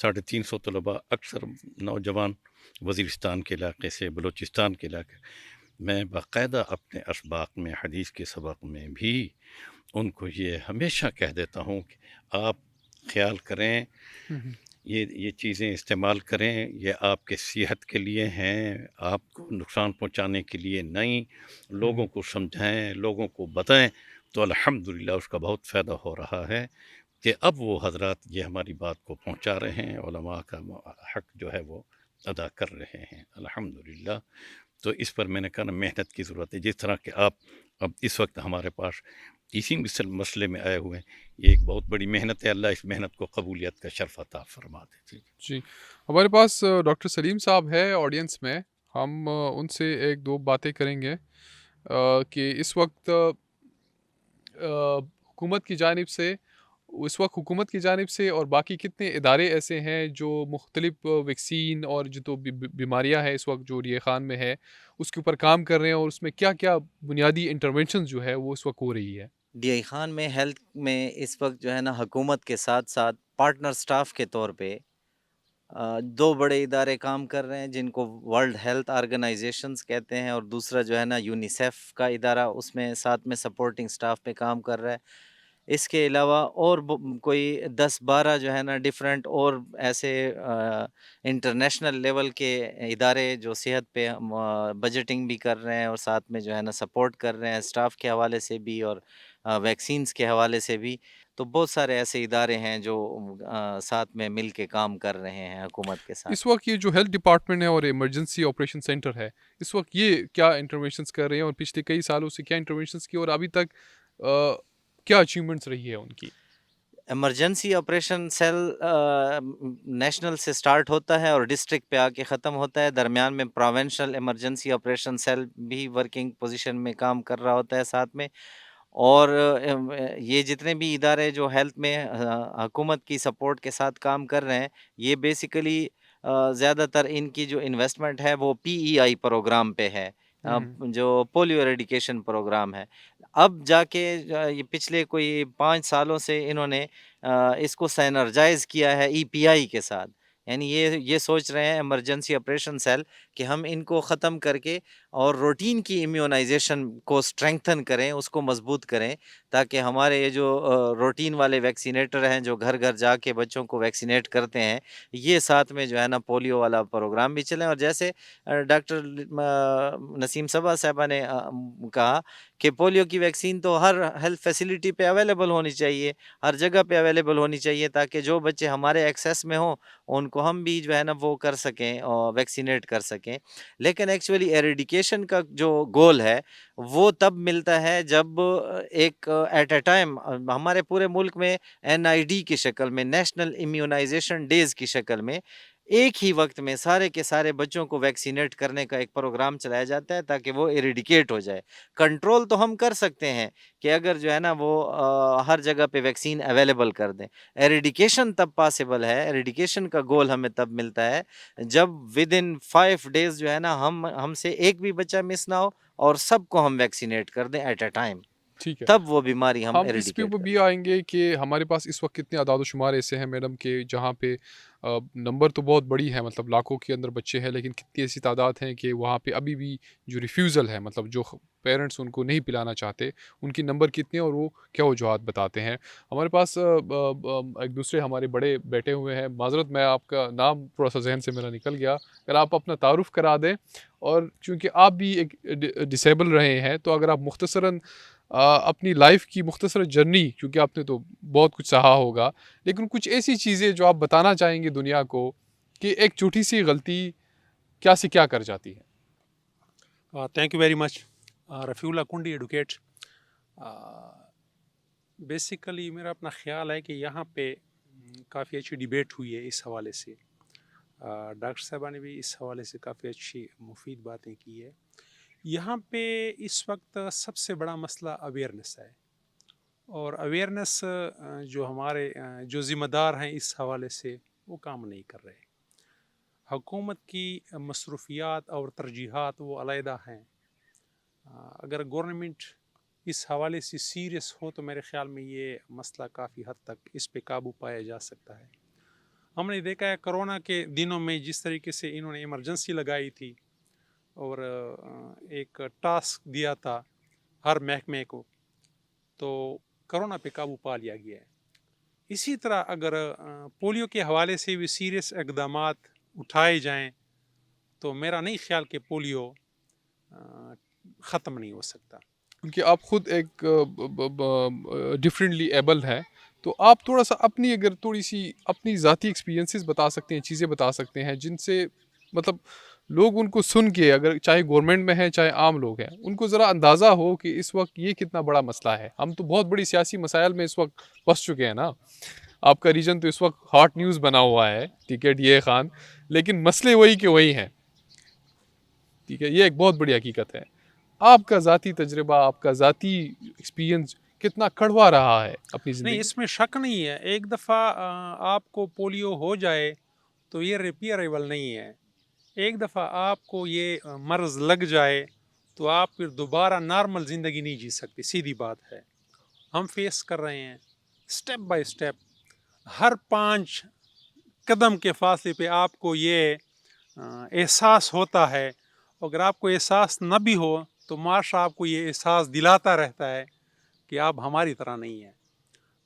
350 طلباء اکثر نوجوان وزیرستان کے علاقے سے بلوچستان کے علاقے میں باقاعدہ اپنے اسباق میں حدیث کے سبق میں بھی ان کو یہ ہمیشہ کہہ دیتا ہوں کہ آپ خیال کریں یہ چیزیں استعمال کریں یہ آپ کے صحت کے لیے ہیں آپ کو نقصان پہنچانے کے لیے نہیں لوگوں کو سمجھائیں لوگوں کو بتائیں تو الحمدللہ اس کا بہت فائدہ ہو رہا ہے کہ اب وہ حضرات یہ ہماری بات کو پہنچا رہے ہیں علماء کا حق جو ہے وہ ادا کر رہے ہیں الحمدللہ تو اس پر میں نے کہا محنت کی ضرورت ہے جس طرح کہ آپ اب اس وقت ہمارے پاس اسی مسئلے میں آئے ہوئے ہیں یہ ایک بہت بڑی محنت ہے اللہ اس محنت کو قبولیت کا شرف عطا فرما دے جی ہمارے پاس ڈاکٹر سلیم صاحب ہے آڈینس میں ہم ان سے ایک دو باتیں کریں گے کہ اس وقت حکومت کی جانب سے اور باقی کتنے ادارے ایسے ہیں جو مختلف ویکسین اور جو تو بیماریاں ہیں اس وقت جو ڈی اے خان میں ہے اس کے اوپر کام کر رہے ہیں اور اس میں کیا کیا بنیادی انٹرونشن جو ہے وہ اس وقت ہو رہی ہے؟ ڈی اے خان میں ہیلتھ میں اس وقت جو ہے نا حکومت کے ساتھ ساتھ پارٹنر سٹاف کے طور پہ 2 بڑے ادارے کام کر رہے ہیں جن کو ورلڈ ہیلتھ آرگنائزیشنز کہتے ہیں اور دوسرا جو ہے نا یونیسیف کا ادارہ اس میں ساتھ میں سپورٹنگ سٹاف پہ کام کر رہا ہے اس کے علاوہ اور کوئی 10-12 جو ہے نا ڈفرینٹ اور ایسے انٹرنیشنل لیول کے ادارے جو صحت پہ بجٹنگ بھی کر رہے ہیں اور ساتھ میں جو ہے نا سپورٹ کر رہے ہیں اسٹاف کے حوالے سے بھی اور ویکسینز کے حوالے سے بھی. تو بہت سارے ایسے ادارے ہیں جو ساتھ میں مل کے کام کر رہے ہیں حکومت کے ساتھ. اس وقت یہ جو ہیلتھ ڈپارٹمنٹ ہے اور ایمرجنسی آپریشن سینٹر ہے، اس وقت یہ کیا انٹروینشنس کر رہے ہیں اور پچھلے کئی سالوں سے کیا انٹروینشنس کی اور ابھی تک کیا اچیومنٹس رہی ہے ان کی؟ ایمرجنسی آپریشن سیل نیشنل سے سٹارٹ ہوتا ہے اور ڈسٹرکٹ پہ آ کے ختم ہوتا ہے. درمیان میں پروونشنل ایمرجنسی آپریشن سیل بھی ورکنگ پوزیشن میں کام کر رہا ہوتا ہے ساتھ میں. اور یہ جتنے بھی ادارے جو ہیلتھ میں حکومت کی سپورٹ کے ساتھ کام کر رہے ہیں، یہ بیسیکلی زیادہ تر ان کی جو انویسٹمنٹ ہے وہ PEI پروگرام پہ ہے، جو پولیو ایریڈیکیشن پروگرام ہے. اب جا کے یہ پچھلے کوئی 5 سالوں سے انہوں نے اس کو سینرجائز کیا ہے EPI کے ساتھ. یعنی یہ سوچ رہے ہیں ایمرجنسی آپریشن سیل کہ ہم ان کو ختم کر کے اور روٹین کی امیونائزیشن کو اسٹرینگتھن کریں، اس کو مضبوط کریں، تاکہ ہمارے یہ جو روٹین والے ویکسینیٹر ہیں جو گھر گھر جا کے بچوں کو ویکسینیٹ کرتے ہیں، یہ ساتھ میں جو ہے نا پولیو والا پروگرام بھی چلیں. اور جیسے ڈاکٹر نسیم صبا صاحبہ نے کہا کہ پولیو کی ویکسین تو ہر ہیلتھ فیسلٹی پہ اویلیبل ہونی چاہیے، ہر جگہ پہ اویلیبل ہونی چاہیے، تاکہ جو بچے ہمارے ایکسیس میں ہوں ان کو ہم بھی جو ہے نا وہ کر سکیں اور ویکسینیٹ کر سکیں. لیکن ایکچولی ایریڈیکیشن کا جو گول ہے وہ تب ملتا ہے جب ایک ایٹ اے ٹائم ہمارے پورے ملک میں NID کی شکل میں، نیشنل امیونائزیشن ڈیز کی شکل میں، ایک ہی وقت میں سارے کے سارے بچوں کو ویکسینیٹ کرنے کا ایک پروگرام چلایا جاتا ہے تاکہ وہ ایریڈیکیٹ ہو جائے. کنٹرول تو ہم کر سکتے ہیں کہ اگر جو ہے نا وہ ہر جگہ پہ ویکسین اویلیبل کر دیں. ایریڈیکیشن تب پاسبل ہے، ایریڈیکیشن کا گول ہمیں تب ملتا ہے جب ودن 5 days جو ہے نا ہم سے ایک بھی بچہ مس نہ ہو اور سب کو ہم ویکسینیٹ کر دیں ایٹ اے ٹائم. ٹھیک ہے، تب وہ بیماری ہم ہم اس پہ ایریڈیکیٹ کر بھی آئیں گے کہ ہمارے پاس اس وقت کتنے اعداد و شمار ایسے ہیں میڈم کہ جہاں پہ نمبر تو بہت بڑی ہے، مطلب لاکھوں کے اندر بچے ہیں، لیکن کتنی ایسی تعداد ہیں کہ وہاں پہ ابھی بھی جو ریفیوزل ہے، مطلب جو پیرنٹس ان کو نہیں پلانا چاہتے، ان کی نمبر کتنے اور وہ کیا وجوہات بتاتے ہیں. ہمارے پاس ایک دوسرے ہمارے بڑے بیٹھے ہوئے ہیں. معذرت، میں آپ کا نام تھوڑا سا ذہن سے میرا نکل گیا، اگر آپ اپنا تعارف کرا دیں، اور چونکہ آپ بھی ایک ڈسیبل رہے ہیں تو اگر آپ مختصراً اپنی لائف کی مختصر جرنی، کیونکہ آپ نے تو بہت کچھ سہا ہوگا، لیکن کچھ ایسی چیزیں جو آپ بتانا چاہیں گے دنیا کو کہ ایک چھوٹی سی غلطی کیا سے کیا کر جاتی ہے. Thank you very much. Rafiullah Kundi advocate. Basically میرا اپنا خیال ہے کہ یہاں پہ کافی اچھی ڈیبیٹ ہوئی ہے اس حوالے سے. ڈاکٹر صاحبہ نے بھی اس حوالے سے کافی اچھی مفید باتیں کی ہے. یہاں پہ اس وقت سب سے بڑا مسئلہ اویئرنیس ہے، اور اویئرنیس جو ہمارے جو ذمہ دار ہیں اس حوالے سے وہ کام نہیں کر رہے. حکومت کی مصروفیات اور ترجیحات وہ علیحدہ ہیں. اگر گورنمنٹ اس حوالے سے سیریس ہو تو میرے خیال میں یہ مسئلہ کافی حد تک اس پہ قابو پایا جا سکتا ہے. ہم نے دیکھا ہے کرونا کے دنوں میں جس طریقے سے انہوں نے ایمرجنسی لگائی تھی اور ایک ٹاسک دیا تھا ہر محکمے کو، تو کرونا پہ قابو پا لیا گیا ہے. اسی طرح اگر پولیو کے حوالے سے بھی سیریس اقدامات اٹھائے جائیں تو میرا نہیں خیال کہ پولیو ختم نہیں ہو سکتا. کیونکہ آپ خود ایک ڈفرینٹلی ایبل ہیں، تو آپ تھوڑا سا اپنی اگر تھوڑی سی اپنی ذاتی ایکسپیرینسز بتا سکتے ہیں، چیزیں بتا سکتے ہیں جن سے مطلب لوگ ان کو سن کے، اگر چاہے گورنمنٹ میں ہیں چاہے عام لوگ ہیں، ان کو ذرا اندازہ ہو کہ اس وقت یہ کتنا بڑا مسئلہ ہے. ہم تو بہت بڑی سیاسی مسائل میں اس وقت پھنس چکے ہیں نا. آپ کا ریجن تو اس وقت ہاٹ نیوز بنا ہوا ہے، ٹھیک ہے DA خان، لیکن مسئلے وہی کے وہی ہیں. ٹھیک ہے، یہ ایک بہت بڑی حقیقت ہے. آپ کا ذاتی تجربہ، آپ کا ذاتی ایکسپیرینس کتنا کڑوا رہا ہے اپنی زندگی؟ نہیں، اس میں شک نہیں ہے. ایک دفعہ آپ کو پولیو ہو جائے تو یہ ریپیئریبل نہیں ہے. ایک دفعہ آپ کو یہ مرض لگ جائے تو آپ پھر دوبارہ نارمل زندگی نہیں جی سکتے. سیدھی بات ہے. ہم فیس کر رہے ہیں سٹیپ بائی سٹیپ، ہر 5 قدم کے فاصلے پہ آپ کو یہ احساس ہوتا ہے. اگر آپ کو احساس نہ بھی ہو تو معاشرہ آپ کو یہ احساس دلاتا رہتا ہے کہ آپ ہماری طرح نہیں ہیں.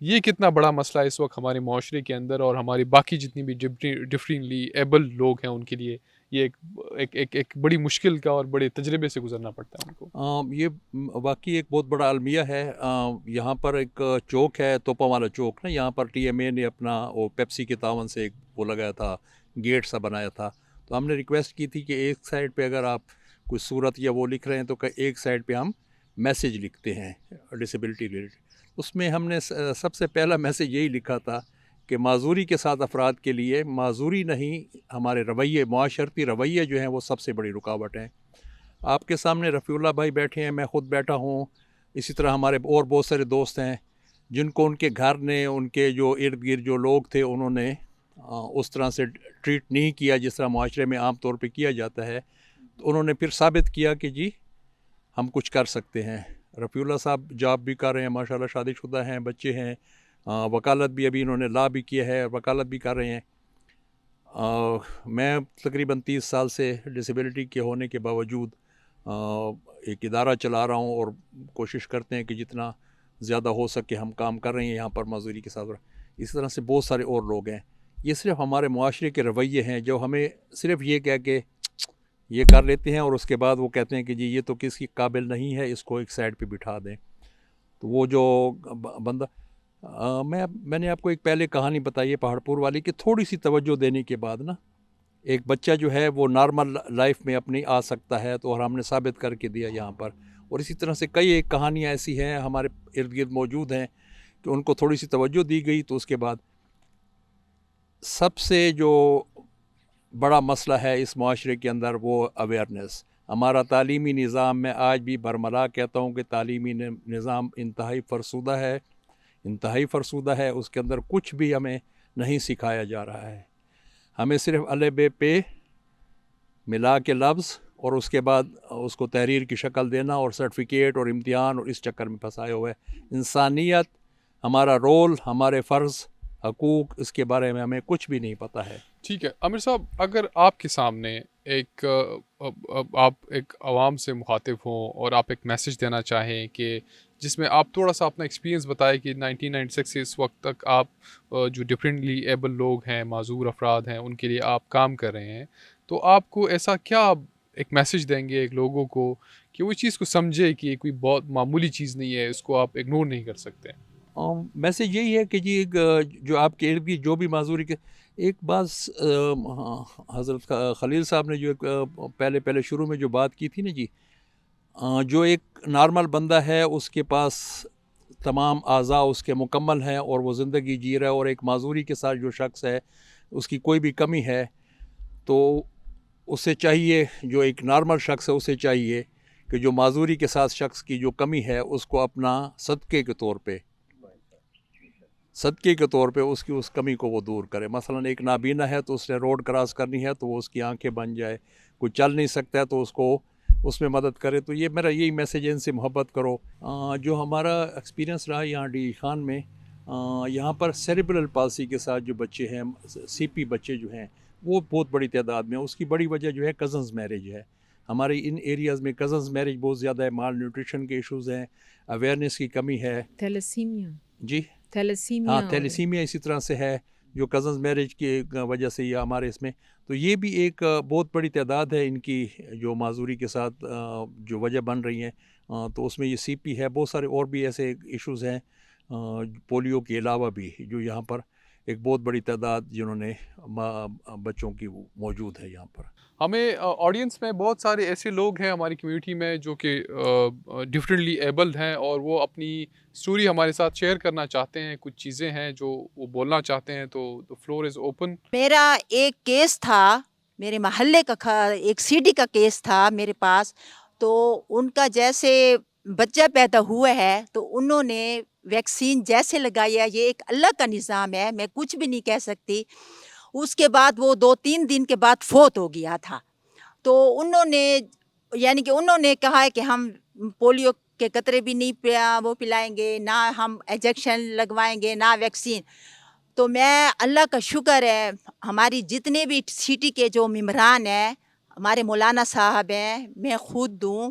یہ کتنا بڑا مسئلہ ہے اس وقت ہمارے معاشرے کے اندر اور ہماری باقی جتنی بھی ڈفرینٹلی ایبل لوگ ہیں ان کے لیے یہ ایک بڑی مشکل کا اور بڑے تجربے سے گزرنا پڑتا ہے ان کو. یہ واقعی ایک بہت بڑا المیہ ہے. یہاں پر ایک چوک ہے توپا والا چوک نا, یہاں پر ٹی ایم اے نے اپنا وہ پیپسی کے تعاون سے ایک وہ لگایا تھا, گیٹ سا بنایا تھا. تو ہم نے ریکویسٹ کی تھی کہ ایک سائڈ پہ اگر آپ کوئی صورت یا وہ لکھ رہے ہیں تو ایک سائڈ پہ ہم میسیج لکھتے ہیں ڈسیبلٹی ریلیٹڈ. اس میں ہم نے سب سے پہلا میسیج یہی لکھا تھا کہ معذوری کے ساتھ افراد کے لیے معذوری نہیں, ہمارے رویے, معاشرتی رویے جو ہیں وہ سب سے بڑی رکاوٹ ہیں. آپ کے سامنے رفیع اللہ بھائی بیٹھے ہیں, میں خود بیٹھا ہوں, اسی طرح ہمارے اور بہت سارے دوست ہیں جن کو ان کے گھر نے, ان کے جو ارد گرد جو لوگ تھے انہوں نے اس طرح سے ٹریٹ نہیں کیا جس طرح معاشرے میں عام طور پہ کیا جاتا ہے. تو انہوں نے پھر ثابت کیا کہ جی ہم کچھ کر سکتے ہیں. رفیع اللہ صاحب جاب بھی کر رہے ہیں, ماشاءاللہ شادی شدہ ہیں, بچے ہیں, وکالت بھی ابھی انہوں نے لا بھی کیا ہے, وکالت بھی کر رہے ہیں. میں تقریباً 30 سال سے ڈسیبلٹی کے ہونے کے باوجود ایک ادارہ چلا رہا ہوں اور کوشش کرتے ہیں کہ جتنا زیادہ ہو سکے ہم کام کر رہے ہیں یہاں پر معذوری کے ساتھ. اسی طرح سے بہت سارے اور لوگ ہیں. یہ صرف ہمارے معاشرے کے رویے ہیں جو ہمیں صرف یہ کہہ کے یہ کر لیتے ہیں اور اس کے بعد وہ کہتے ہیں کہ جی یہ تو کسی قابل نہیں ہے, اس کو ایک سائڈ پہ بٹھا دیں. تو وہ جو بندہ میں نے آپ کو ایک پہلے کہانی بتائی ہے پہاڑ پور والی کہ تھوڑی سی توجہ دینے کے بعد نا ایک بچہ جو ہے وہ نارمل لائف میں اپنی آ سکتا ہے. تو اور ہم نے ثابت کر کے دیا یہاں پر. اور اسی طرح سے کئی ایک کہانیاں ایسی ہیں ہمارے ارد گرد موجود ہیں کہ ان کو تھوڑی سی توجہ دی گئی تو اس کے بعد. سب سے جو بڑا مسئلہ ہے اس معاشرے کے اندر وہ اویئرنیس. ہمارا تعلیمی نظام میں آج بھی برملا کہتا ہوں کہ تعلیمی نظام انتہائی فرسودہ ہے, انتہائی فرسودہ ہے. اس کے اندر کچھ بھی ہمیں نہیں سکھایا جا رہا ہے. ہمیں صرف الف ب پہ ملا کے لفظ اور اس کے بعد اس کو تحریر کی شکل دینا اور سرٹیفکیٹ اور امتحان اور اس چکر میں پھنسائے ہوئے. انسانیت, ہمارا رول, ہمارے فرض, حقوق, اس کے بارے میں ہمیں کچھ بھی نہیں پتہ ہے. ٹھیک ہے عامر صاحب, اگر آپ کے سامنے آپ ایک عوام سے مخاطب ہوں اور آپ ایک میسیج دینا چاہیں کہ جس میں آپ تھوڑا سا اپنا ایکسپیرینس بتائیں کہ 1996 سے اس وقت تک آپ جو ڈفرینٹلی ایبل لوگ ہیں, معذور افراد ہیں, ان کے لیے آپ کام کر رہے ہیں, تو آپ کو ایسا کیا ایک میسیج دیں گے ایک لوگوں کو کہ وہ اس چیز کو سمجھے کہ یہ کوئی بہت معمولی چیز نہیں ہے, اس کو آپ اگنور نہیں کر سکتے؟ میسیج یہی ہے کہ جی جو آپ کے ارد گرد جو بھی معذوری کے ایک بات حضرت خلیل صاحب نے جو ایک پہلے شروع میں جو بات کی تھی نا جی, جو ایک نارمل بندہ ہے اس کے پاس تمام اعضاء اس کے مکمل ہیں اور وہ زندگی جی رہا ہے, اور ایک معذوری کے ساتھ جو شخص ہے اس کی کوئی بھی کمی ہے تو اسے چاہیے, جو ایک نارمل شخص ہے اسے چاہیے کہ جو معذوری کے ساتھ شخص کی جو کمی ہے اس کو اپنا صدقے کے طور پہ اس کی اس کمی کو وہ دور کرے. مثلا ایک نابینا ہے تو اس نے روڈ کراس کرنی ہے تو وہ اس کی آنکھیں بن جائے, کوئی چل نہیں سکتا ہے تو اس کو اس میں مدد کرے. تو یہ میرا یہی میسیج ہے, ان سے محبت کرو. جو ہمارا ایکسپیرینس رہا یہاں ڈی خان میں, یہاں پر سیریبرل پالسی کے ساتھ جو بچے ہیں, سی پی بچے جو ہیں وہ بہت بڑی تعداد میں. اس کی بڑی وجہ جو ہے کزنز میرج ہے. ہمارے ان ایریاز میں کزنز میرج بہت زیادہ ہے, مال نیوٹریشن کے ایشوز ہیں, اویئرنیس کی کمی ہے. تھیلیسیمیا, جی تھیلیسیمیا, تھیلیسیمیا اسی طرح سے ہے جو کزنز میرج کی وجہ سے یہ ہمارے اس میں. تو یہ بھی ایک بہت بڑی تعداد ہے ان کی جو معذوری کے ساتھ جو وجہ بن رہی ہیں. تو اس میں یہ سی پی ہے, بہت سارے اور بھی ایسے ایشوز ہیں پولیو کے علاوہ بھی جو یہاں پر ایک بہت بڑی تعداد جنہوں نے بچوں کی موجود ہے یہاں پر. ہمیں آڈینس میں بہت سارے ایسے لوگ ہیں ہماری کمیونٹی میں جو کہ ڈفرینٹلی ایبلڈ ہیں اور وہ اپنی سٹوری ہمارے ساتھ شیئر کرنا چاہتے ہیں, کچھ چیزیں ہیں جو وہ بولنا چاہتے ہیں, تو the floor is open. میرا ایک کیس تھا, میرے محلے کا ایک سٹی کا کیس تھا میرے پاس. تو ان کا جیسے بچہ پیدا ہوا ہے تو انہوں نے ویکسین جیسے لگائی ہے, یہ ایک اللہ کا نظام ہے, میں کچھ بھی نہیں کہہ سکتی. اس کے بعد وہ 2-3 دن کے بعد فوت ہو گیا تھا. تو انہوں نے کہا ہے کہ ہم پولیو کے قطرے بھی نہیں وہ پلائیں گے, نہ ہم انجیکشن لگوائیں گے, نہ ویکسین. تو میں اللہ کا شکر ہے ہماری جتنے بھی سٹی کے جو ممبران ہیں, ہمارے مولانا صاحب ہیں, میں خود دوں,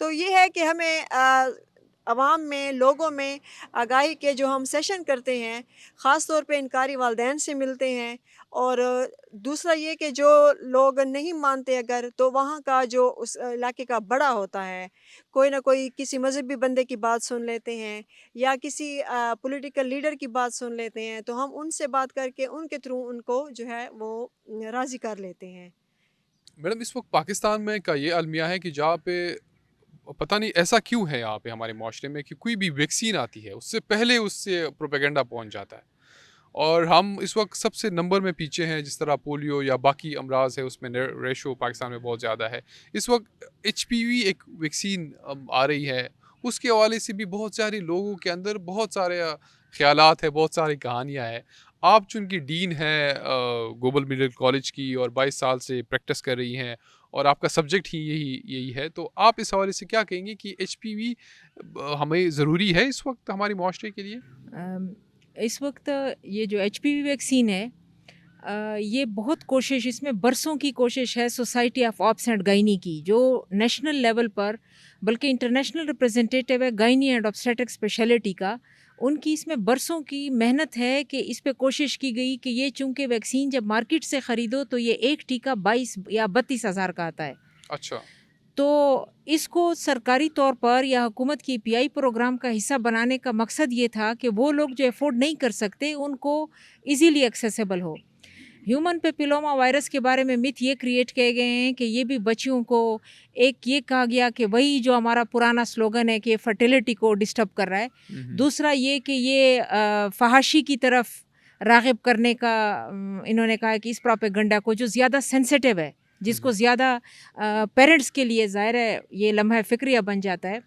تو یہ ہے کہ ہمیں عوام میں، لوگوں میں آگاہی کے جو ہم سیشن کرتے ہیں، خاص طور پہ انکاری والدین سے ملتے ہیں، اور دوسرا یہ کہ جو لوگ نہیں مانتے اگر، تو وہاں کا جو اس علاقے کا بڑا ہوتا ہے، کوئی نہ کوئی کسی مذہبی بندے کی بات سن لیتے ہیں یا کسی پولیٹیکل لیڈر کی بات سن لیتے ہیں، تو ہم ان سے بات کر کے ان کے تھرو ان کو جو ہے وہ راضی کر لیتے ہیں۔ میڈم اس وقت پاکستان میں کا یہ المیہ ہے کہ جہاں پہ پتہ نہیں ایسا کیوں ہے یہاں پہ ہمارے معاشرے میں کہ کوئی بھی ویکسین آتی ہے اس سے پہلے اس سے پروپیگنڈا پہنچ جاتا ہے، اور ہم اس وقت سب سے نمبر میں پیچھے ہیں، جس طرح پولیو یا باقی امراض ہے اس میں ریشو پاکستان میں بہت زیادہ ہے۔ اس وقت HPV ایک ویکسین آ رہی ہے، اس کے حوالے سے بھی بہت سارے لوگوں کے اندر بہت سارے خیالات ہیں، بہت ساری کہانیاں ہیں۔ آپ چونکہ ڈین ہیں گلوبل میڈیکل کالج کی اور 22 سال سے پریکٹس کر رہی ہیں اور آپ کا سبجیکٹ ہی یہی ہے، تو آپ اس حوالے سے کیا کہیں گے کہ HPV ہمیں ضروری ہے اس وقت ہمارے معاشرے کے لیے؟ اس وقت یہ جو HPV ویکسین ہے، یہ بہت کوشش، اس میں برسوں کی کوشش ہے سوسائٹی آف آپس اینڈ گائنی کی، جو نیشنل لیول پر بلکہ انٹرنیشنل ریپرزنٹیٹیو ہے گائنی اینڈ آبسٹیٹک اسپیشلٹی کا، ان کی اس میں برسوں کی محنت ہے کہ اس پہ کوشش کی گئی کہ یہ چونکہ ویکسین جب مارکیٹ سے خریدو تو یہ ایک ٹیکہ 22 یا 32 ہزار کا آتا ہے۔ اچھا، تو اس کو سرکاری طور پر یا حکومت کی PI پروگرام کا حصہ بنانے کا مقصد یہ تھا کہ وہ لوگ جو افورڈ نہیں کر سکتے ان کو ایزیلی ایکسیسیبل ہو۔ ہیومن پیپیلوما وائرس کے بارے میں مت یہ کریٹ کیے گئے ہیں کہ یہ بھی بچیوں کو، ایک یہ کہا گیا کہ وہی جو ہمارا پرانا سلوگن ہے کہ فرٹیلیٹی کو ڈسٹرب کر رہا ہے، دوسرا یہ کہ یہ فحاشی کی طرف راغب کرنے کا انہوں نے کہا کہ اس پروپیگنڈا کو جو زیادہ سینسیٹیو ہے، جس کو زیادہ پیرنٹس کے لیے ظاہر ہے یہ لمحہ فکریہ بن جاتا ہے۔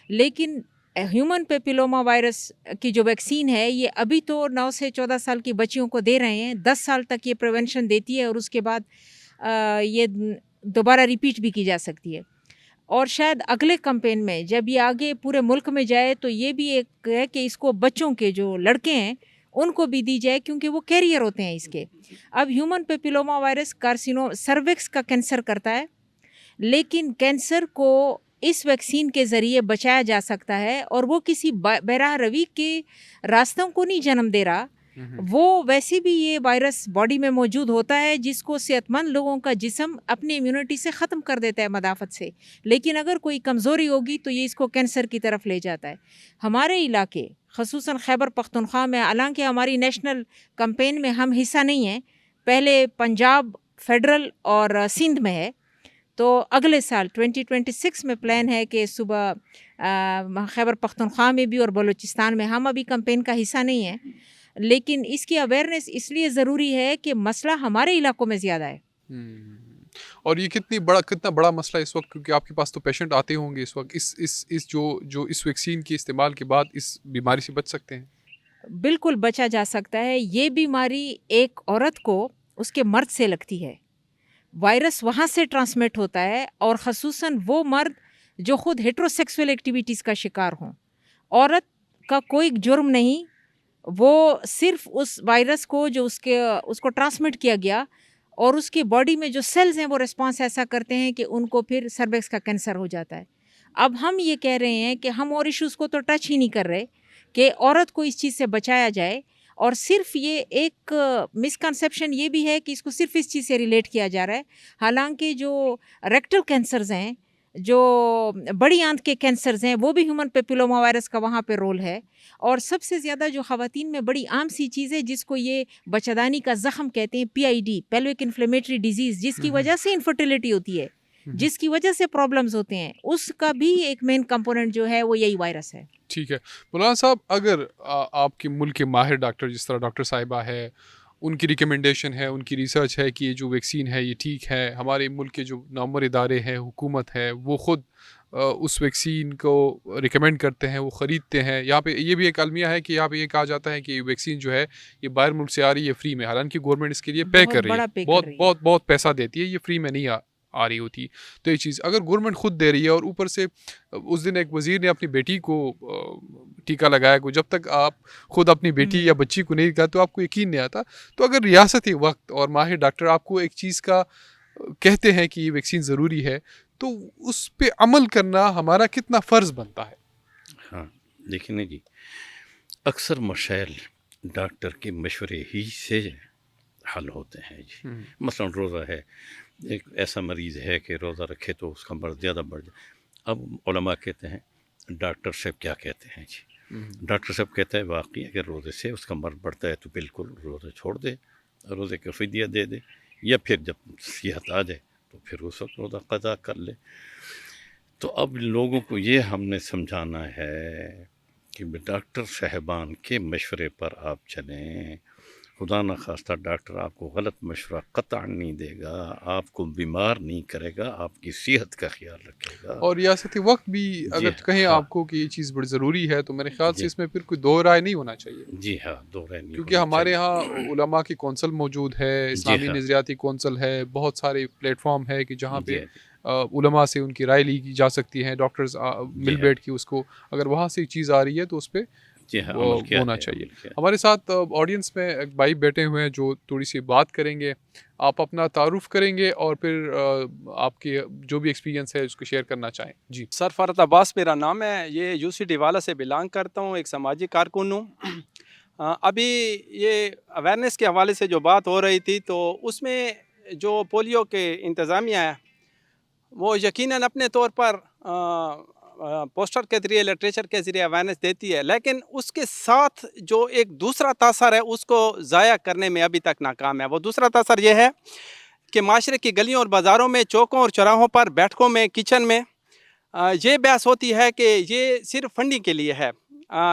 لیکن ہیومن پیپیلوما وائرس کی جو ویکسین ہے یہ ابھی تو 9 سے 14 سال کی بچیوں کو دے رہے ہیں، 10 سال تک یہ پریونشن دیتی ہے اور اس کے بعد یہ دوبارہ ریپیٹ بھی کی جا سکتی ہے، اور شاید اگلے کمپین میں جب یہ آگے پورے ملک میں جائے تو یہ بھی ایک ہے کہ اس کو بچوں کے جو لڑکے ہیں ان کو بھی دی جائے، کیونکہ وہ کیریئر ہوتے ہیں اس کے۔ اب ہیومن پیپیلوما وائرس سروکس کا کینسر کرتا ہے، لیکن کینسر کو اس ویکسین کے ذریعے بچایا جا سکتا ہے، اور وہ کسی براہ روی کے راستوں کو نہیں جنم دے رہا، وہ ویسے بھی یہ وائرس باڈی میں موجود ہوتا ہے جس کو صحت مند لوگوں کا جسم اپنی امیونٹی سے ختم کر دیتا ہے مدافعت سے، لیکن اگر کوئی کمزوری ہوگی تو یہ اس کو کینسر کی طرف لے جاتا ہے۔ ہمارے علاقے خصوصاً خیبر پختونخوا میں، حالانکہ ہماری نیشنل کمپین میں ہم حصہ نہیں ہیں، پہلے پنجاب، فیڈرل اور سندھ میں ہے، تو اگلے سال 2026 میں پلان ہے کہ صبح خیبر پختونخوا میں بھی اور بلوچستان میں، ہم ابھی کمپین کا حصہ نہیں ہیں، لیکن اس کی اویئرنیس اس لیے ضروری ہے کہ مسئلہ ہمارے علاقوں میں زیادہ ہے۔ اور یہ کتنا بڑا مسئلہ ہے اس وقت، کیونکہ آپ کے پاس تو پیشنٹ آتے ہوں گے اس وقت، اس جو اس ویکسین کے استعمال کے بعد اس بیماری سے بچ سکتے ہیں؟ بالکل بچا جا سکتا ہے۔ یہ بیماری ایک عورت کو اس کے مرد سے لگتی ہے، وائرس وہاں سے ٹرانسمٹ ہوتا ہے، اور خصوصاً وہ مرد جو خود ہیٹروسیکسول ایکٹیویٹیز کا شکار ہوں۔ عورت کا کوئی جرم نہیں، وہ صرف اس وائرس کو جو اس کو ٹرانسمٹ کیا گیا، اور اس کی باڈی میں جو سیلز ہیں وہ ریسپانس ایسا کرتے ہیں کہ ان کو پھر سروکس کا کینسر ہو جاتا ہے۔ اب ہم یہ کہہ رہے ہیں کہ ہم اور ایشوز کو تو ٹچ ہی نہیں کر رہے کہ عورت کو اس چیز سے بچایا جائے، اور صرف یہ ایک مسکنسیپشن یہ بھی ہے کہ اس کو صرف اس چیز سے ریلیٹ کیا جا رہا ہے، حالانکہ جو ریکٹل کینسرز ہیں، جو بڑی آنت کے کینسرز ہیں، وہ بھی ہیومن پیپیلوما وائرس کا وہاں پہ رول ہے، اور سب سے زیادہ جو خواتین میں بڑی عام سی چیز ہے جس کو یہ بچادانی کا زخم کہتے ہیں، PID، پیلوک انفلیمیٹری ڈیزیز، جس کی وجہ سے انفرٹیلیٹی ہوتی ہے، جس کی وجہ سے پرابلمز ہوتے ہیں، اس کا بھی ایک مین کمپوننٹ جو ہے وہ یہی وائرس ہے۔ ٹھیک ہے مولانا صاحب، اگر آپ کے ملک کے ماہر ڈاکٹر جس طرح ڈاکٹر صاحبہ ہے، ان کی ریکمنڈیشن ہے، ان کی ریسرچ ہے کہ یہ جو ویکسین ہے یہ ٹھیک ہے، ہمارے ملک کے جو نامور ادارے ہیں، حکومت ہے، وہ خود اس ویکسین کو ریکمینڈ کرتے ہیں، وہ خریدتے ہیں، یہاں پہ یہ بھی ایک المیہ ہے کہ یہاں پہ یہ کہا جاتا ہے کہ یہ ویکسین جو ہے یہ باہر ملک سے آ رہی ہے فری میں، حالانکہ گورنمنٹ اس کے لیے پے کر رہی ہے، بہت پیسہ دیتی ہے، یہ فری میں نہیں آ رہی ہوتی۔ تو یہ چیز اگر گورنمنٹ خود دے رہی ہے، اور اوپر سے اس دن ایک وزیر نے اپنی بیٹی کو ٹیکہ لگایا، کو جب تک آپ خود اپنی بیٹی یا بچی کو نہیں لگاتے تو آپ کو یقین نہیں آتا، تو اگر ریاستی وقت اور ماہر ڈاکٹر آپ کو ایک چیز کا کہتے ہیں کہ یہ ویکسین ضروری ہے، تو اس پہ عمل کرنا ہمارا کتنا فرض بنتا ہے؟ ہاں دیکھیں نا جی، اکثر مسائل ڈاکٹر کے مشورے ہی سے حل ہوتے ہیں جی. مثلا روزہ ہے، ایک ایسا مریض ہے کہ روزہ رکھے تو اس کا مرض زیادہ بڑھ جائے. اب علماء کہتے ہیں ڈاکٹر صاحب کیا کہتے ہیں جی؟ ڈاکٹر صاحب کہتا ہے واقعی اگر روزے سے اس کا مرض بڑھتا ہے تو بالکل روزہ چھوڑ دے، روزے کا فدیہ دے دے، یا پھر جب صحت آ جائے تو پھر اس وقت روزہ قضا کر لے. تو اب لوگوں کو یہ ہم نے سمجھانا ہے کہ ڈاکٹر صاحبان کے مشورے پر آپ چلیں. خدا نخواستہ ڈاکٹر آپ کو غلط مشورہ قطعا نہیں دے گا، آپ کو بیمار نہیں کرے گا، آپ کی صحت کا خیال رکھے گا. اور ریاستی وقت بھی اگر کہیں آپ کو کہ یہ چیز بڑی ضروری ہے تو میرے خیال سے اس میں پھر کوئی دو رائے نہیں ہونا چاہیے. جی ہاں، دو رائے نہیں، کیونکہ ہمارے یہاں علماء کی کونسل موجود ہے، اسلامی نظریاتی کونسل ہے، بہت سارے پلیٹ فارم ہے کہ جہاں پہ علماء سے ان کی رائے لی جا سکتی ہے، ڈاکٹرز مل بیٹھ کے اس کو اگر وہاں سے ایک چیز آ رہی ہے تو اس پہ ہونا چاہیے. ہمارے ساتھ آڈینس میں ایک بھائی بیٹھے ہوئے ہیں جو تھوڑی سی بات کریں گے. آپ اپنا تعارف کریں گے اور پھر آپ کے جو بھی ایکسپیرینس ہے اس کو شیئر کرنا چاہیں. جی سرفراز عباس میرا نام ہے، یہ یو سی ڈی والا سے بلانگ کرتا ہوں، ایک سماجی کارکن ہوں. ابھی یہ اویئرنیس کے حوالے سے جو بات ہو رہی تھی تو اس میں جو پولیو کے انتظامیہ ہے وہ یقیناً اپنے طور پر پوسٹر کے ذریعے، لٹریچر کے ذریعے اویئرنیس دیتی ہے، لیکن اس کے ساتھ جو ایک دوسرا تاثر ہے اس کو ضائع کرنے میں ابھی تک ناکام ہے. وہ دوسرا تاثر یہ ہے کہ معاشرے کی گلیوں اور بازاروں میں، چوکوں اور چوراہوں پر، بیٹھکوں میں، کچن میں یہ بحث ہوتی ہے کہ یہ صرف فنڈنگ کے لیے ہے،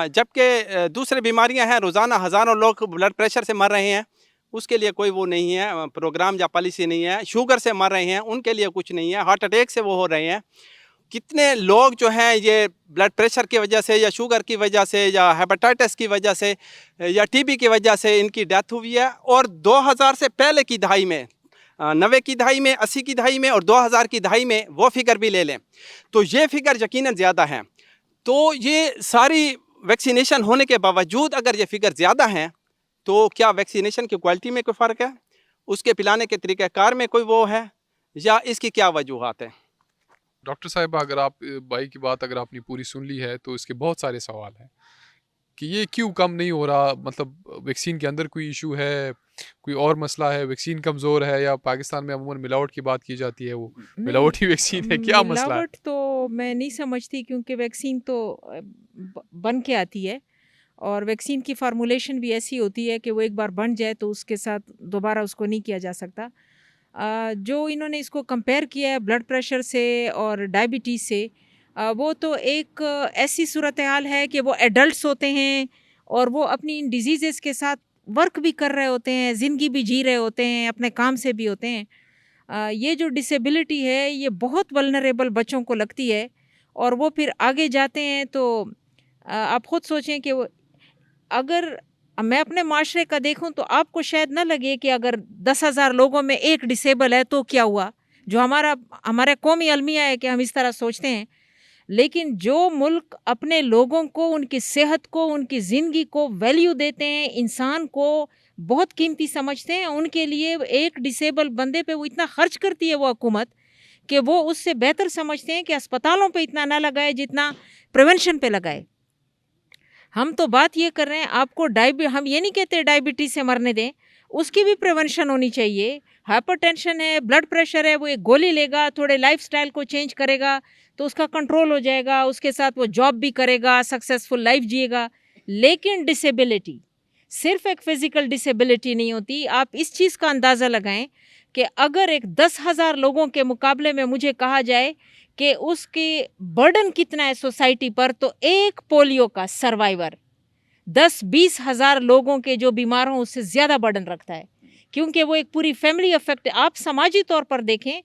جبکہ دوسرے بیماریاں ہیں، روزانہ ہزاروں لوگ بلڈ پریشر سے مر رہے ہیں، اس کے لیے کوئی وہ نہیں ہے، پروگرام یا پالیسی نہیں ہے. شوگر سے مر رہے ہیں، ان کے لیے کچھ نہیں ہے. ہارٹ اٹیک سے وہ ہو رہے ہیں. کتنے لوگ جو ہیں یہ بلڈ پریشر کی وجہ سے یا شوگر کی وجہ سے یا ہیپاٹائٹس کی وجہ سے یا ٹی بی کی وجہ سے ان کی ڈیتھ ہوئی ہے. اور 2000 سے پہلے کی دہائی میں، 90 کی دہائی میں، 80 کی دہائی میں اور 2000 کی دہائی میں وہ فگر بھی لے لیں تو یہ فگر یقیناً زیادہ ہیں. تو یہ ساری ویکسینیشن ہونے کے باوجود اگر یہ فگر زیادہ ہیں تو کیا ویکسینیشن کی کوالٹی میں کوئی فرق ہے؟ اس کے پلانے کے طریقہ کار میں کوئی وہ ہے، یا اس کی کیا وجوہات ہیں؟ ڈاکٹر صاحبہ، اگر آپ بھائی کی بات اگر آپ نے پوری سن لی ہے تو اس کے بہت سارے سوال ہیں کہ یہ کیوں کم نہیں ہو رہا. مطلب ویکسین کے اندر کوئی ایشو ہے، کوئی اور مسئلہ ہے، ویکسین کمزور ہے، یا پاکستان میں عموماً ملاوٹ کی بات کی جاتی ہے، وہ ملاوٹی ویکسین ہے، کیا مسئلہ ہے؟ ملاوٹ تو میں نہیں سمجھتی، کیونکہ ویکسین تو بن کے آتی ہے اور ویکسین کی فارمولیشن بھی ایسی ہوتی ہے کہ وہ ایک بار بن جائے تو اس کے ساتھ دوبارہ اس کو نہیں کیا جا سکتا. جو انہوں نے اس کو کمپیئر کیا ہے بلڈ پریشر سے اور ڈائبٹیز سے، وہ تو ایک ایسی صورتحال ہے کہ وہ ایڈلٹس ہوتے ہیں اور وہ اپنی ان ڈیزیزز کے ساتھ ورک بھی کر رہے ہوتے ہیں، زندگی بھی جی رہے ہوتے ہیں، اپنے کام سے بھی ہوتے ہیں. یہ جو ڈسیبلٹی ہے یہ بہت ولنریبل بچوں کو لگتی ہے اور وہ پھر آگے جاتے ہیں. تو آپ خود سوچیں کہ اگر میں اپنے معاشرے کا دیکھوں تو آپ کو شاید نہ لگے کہ اگر 10,000 لوگوں میں ایک ڈسیبل ہے تو کیا ہوا، جو ہمارا قومی المیہ ہے کہ ہم اس طرح سوچتے ہیں. لیکن جو ملک اپنے لوگوں کو، ان کی صحت کو، ان کی زندگی کو ویلیو دیتے ہیں، انسان کو بہت قیمتی سمجھتے ہیں، ان کے لیے ایک ڈسیبل بندے پہ وہ اتنا خرچ کرتی ہے وہ حکومت کہ وہ اس سے بہتر سمجھتے ہیں کہ اسپتالوں پہ اتنا نہ لگائے جتنا پریونشن پہ لگائے. ہم تو بات یہ کر رہے ہیں آپ کو ہم یہ نہیں کہتے ڈائبٹیز سے مرنے دیں، اس کی بھی پریونشن ہونی چاہیے. ہائپر ٹینشن ہے، بلڈ پریشر ہے، وہ ایک گولی لے گا، تھوڑے لائف سٹائل کو چینج کرے گا تو اس کا کنٹرول ہو جائے گا، اس کے ساتھ وہ جاب بھی کرے گا، سکسیسفل لائف جیے گا. لیکن ڈسیبلٹی صرف ایک فزیکل ڈسیبلٹی نہیں ہوتی. آپ اس چیز کا اندازہ لگائیں کہ اگر ایک 10,000 لوگوں کے مقابلے میں مجھے کہا جائے کہ اس کے برڈن کتنا ہے سوسائٹی پر، تو ایک پولیو کا سروائیور 10-20 ہزار لوگوں کے جو بیمار ہوں اس سے زیادہ برڈن رکھتا ہے، کیونکہ وہ ایک پوری فیملی افیکٹ. آپ سماجی طور پر دیکھیں،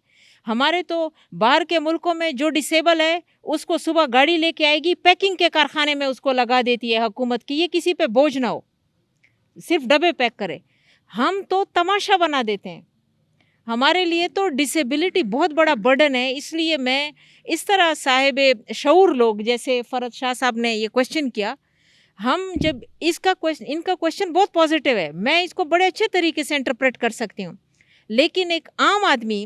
ہمارے تو باہر کے ملکوں میں جو ڈسیبل ہے اس کو صبح گاڑی لے کے آئے گی، پیکنگ کے کارخانے میں اس کو لگا دیتی ہے حکومت کی، یہ کسی پہ بوجھ نہ ہو، صرف ڈبے پیک کرے. ہم تو تماشا بنا دیتے ہیں. ہمارے لیے تو ڈسیبلٹی بہت بڑا برڈن ہے. اس لیے میں اس طرح صاحب شعور لوگ جیسے فرد شاہ صاحب نے یہ کوشچن کیا، ہم جب ان کا کوشچن بہت پازیٹیو ہے، میں اس کو بڑے اچھے طریقے سے انٹرپریٹ کر سکتی ہوں. لیکن ایک عام آدمی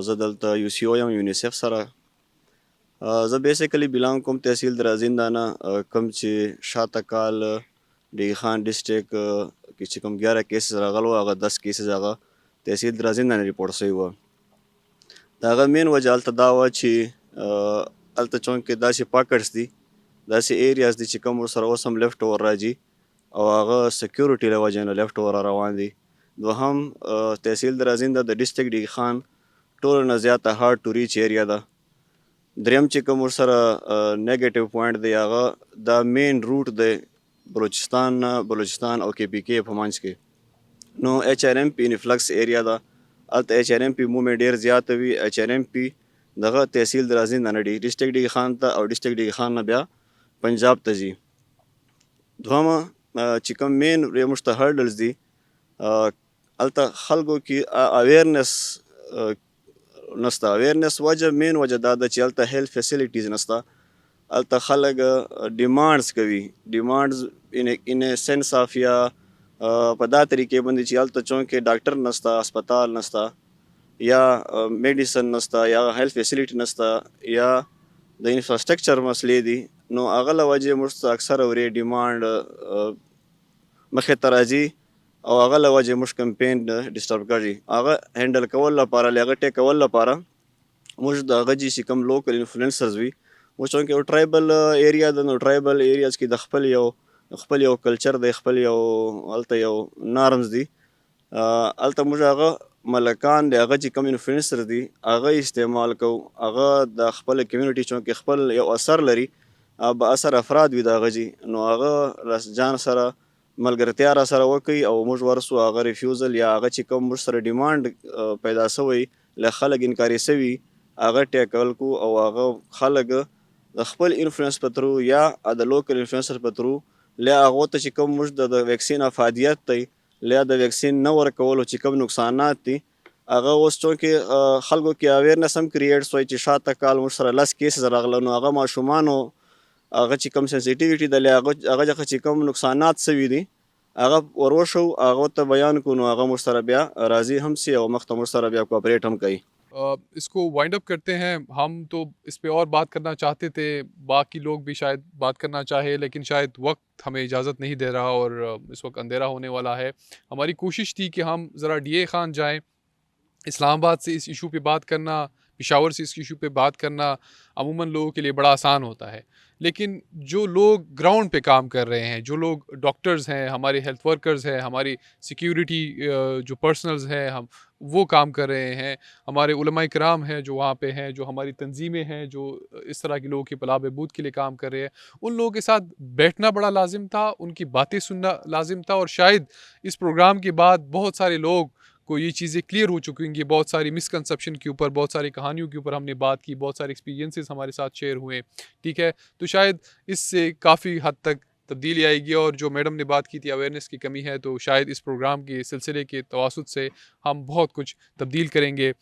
زه دلته UCO یم یونیسف سره. زه بیسیکلی بیلانګ کوم تحصیل درازینده نه، کوم چې شاته کال ډی خان ډسټریک کې چې کوم 11 کیسز راغلو هغه 10 کیسز هغه تحصیل درازینده نه ریپورټ شوي وه. د هغه مین وجه هلته دا وه چې هلته چونکې داسې پاکټس دي، داسې ایریاز دي چې کوم ورسره اوس هم لیفټ اوور راځي او هغه سیکیورټي له وجې نه لیفټ اوور روان دي. دوهم تحصیل درازنده د ډیسټریکټ ډي خان ټولو نه زیاته هارډ ټو ریچ ایریا ده. دریم چې کوم ورسره نیګیټیو پوینټ دی هغه دا مین روټ دی بلوچستان او کې پی کې په منځ کې. نو H R M P influx area ده، هلته H R M P movement ډېر زیاته وي. ایچ آر ایم پی دغه تحصیل درازنده نه ډیسټریکټ ډي خان ته او ډیسټریکټ ډي خان نه بیا پنجاب ته ځي. دوهمه چې کوم مین موږ ته هرډلز دي هلته خلکو کې اویرنس نسته. اویرنس وجه مین وجه دا ده چې هلته هیلث فیسیلیټیز نسته. هلته خلک ډیمانډز کوي، ډیمانډز ان سینس آف یا په دا طریقې باندې چې هلته چونکې ډاکټر نسته، اسپتال نسته، یا میډیسن نسته، یا هیلث فیسیلیټي نسته، یا د انفراسټرکچر مسلې دي. نو هغه له وجې موږ ته اکثره ورې ډیمانډ مخې ته راځي او هغه له وجې موږ کمپین ډسټرب کړي. هغه هینډل کول لپاره، هغه ټیک کول لپاره موږ د هغه چې کوم لوکل انفلوئنسرز وي، موږ چونکې یو ټرایبل ایریا ده، نو ټرایبل ایریاز کې د خپل یو کلچر دی، خپل یو هلته یو نارمز دي. هلته موږ هغه ملکان دی، هغه چې کوم انفلوئنسر دي هغه استعمال کوو. هغه د خپل کمیونټي چونکې خپل یو اثر لري، با اثر افراد وي د هغه جي، نو هغه ځان سره ملګرتیا را سره وکړي او موږ ورسو هغه ریفیوزل یا هغه چې کوم موږ سره ډیمانډ پیدا سوی له خلک انکاري سوي هغه ټیکل کو او هغه خلک د خپل انفلوئنس په ترو یا د لوکل انفلوئنسر په ترو له هغو ته چې کوم موږ د ویکسین افادیت دی، له د ویکسین نه ورکولو چې کوم نقصانات دي هغه اوس چونکې خلکو کې اویرنس هم کریټ سوی چې شاته کال موږ سره 10 کیسز راغله، نو هغه ماشومانو هغه چې کوم سنسیټیویټي د هغه چې کوم نقصانات سوي دي هغه وروشو، هغه ته بیان کو، نو هغه موږ سره بیا راضي هم سي او مخ ته موږ سره بیا کوآپریټ هم کوي. اس کو وائنڈ اپ کرتے ہیں. ہم تو اس پہ اور بات کرنا چاہتے تھے، باقی لوگ بھی شاید بات کرنا چاہے، لیکن شاید وقت ہمیں اجازت نہیں دے رہا اور اس وقت اندھیرا ہونے والا ہے. ہماری کوشش تھی کہ ہم ذرا ڈی اے خان جائیں، اسلام آباد سے اس ایشو پہ بات کرنا، پشاور سے اس ایشو پہ بات کرنا عموماً لوگوں کے لیے بڑا آسان ہوتا ہے، لیکن جو لوگ گراؤنڈ پہ کام کر رہے ہیں، جو لوگ ڈاکٹرز ہیں، ہمارے ہیلتھ ورکرز ہیں، ہماری سیکیورٹی جو پرسنلز ہیں، ہم وہ کام کر رہے ہیں، ہمارے علماء کرام ہیں جو وہاں پہ ہیں، جو ہماری تنظیمیں ہیں جو اس طرح کے لوگوں کی فلاح بہبود کے لیے کام کر رہے ہیں، ان لوگوں کے ساتھ بیٹھنا بڑا لازم تھا، ان کی باتیں سننا لازم تھا. اور شاید اس پروگرام کے بعد بہت سارے لوگ کو یہ چیزیں کلیئر ہو چکی ہیں، بہت ساری مسکنسیپشن کے اوپر، بہت ساری کہانیوں کے اوپر ہم نے بات کی، بہت سارے ایکسپیرینسز ہمارے ساتھ شیئر ہوئے. ٹھیک ہے، تو شاید اس سے کافی حد تک تبدیلی آئے گی. اور جو میڈم نے بات کی تھی اویئرنیس کی کمی ہے، تو شاید اس پروگرام کے سلسلے کے تواسط سے ہم بہت کچھ تبدیل کریں گے.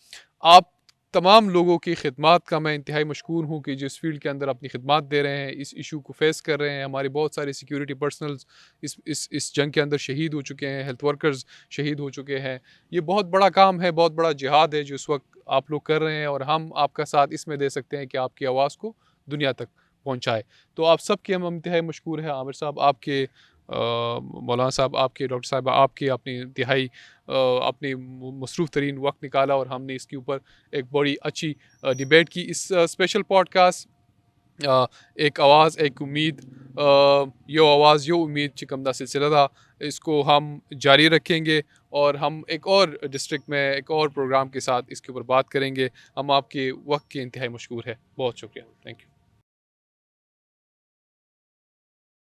آپ تمام لوگوں کی خدمات کا میں انتہائی مشکور ہوں کہ جو اس فیلڈ کے اندر اپنی خدمات دے رہے ہیں، اس ایشو کو فیس کر رہے ہیں. ہمارے بہت سارے سیکیورٹی پرسنلز اس جنگ کے اندر شہید ہو چکے ہیں، ہیلتھ ورکرز شہید ہو چکے ہیں. یہ بہت بڑا کام ہے، بہت بڑا جہاد ہے جو اس وقت آپ لوگ کر رہے ہیں، اور ہم آپ کا ساتھ اس میں دے سکتے ہیں کہ آپ کی آواز کو دنیا تک پہنچائے. تو آپ سب کے ہم انتہائی مشکور ہیں. عامر صاحب آپ کے، مولانا صاحب آپ کے، ڈاکٹر صاحب آپ کے اپنی انتہائی اپنے مصروف ترین وقت نکالا، اور ہم نے اس کے اوپر ایک بڑی اچھی ڈیبیٹ کی. اس اسپیشل پوڈ کاسٹ ایک آواز ایک امید، یو آواز یو امید چکم دا سلسلہ تھا، اس کو ہم جاری رکھیں گے، اور ہم ایک اور ڈسٹرکٹ میں ایک اور پروگرام کے ساتھ اس کے اوپر بات کریں گے. ہم آپ کے وقت کے انتہائی مشکور ہے. بہت شکریہ. Thank you.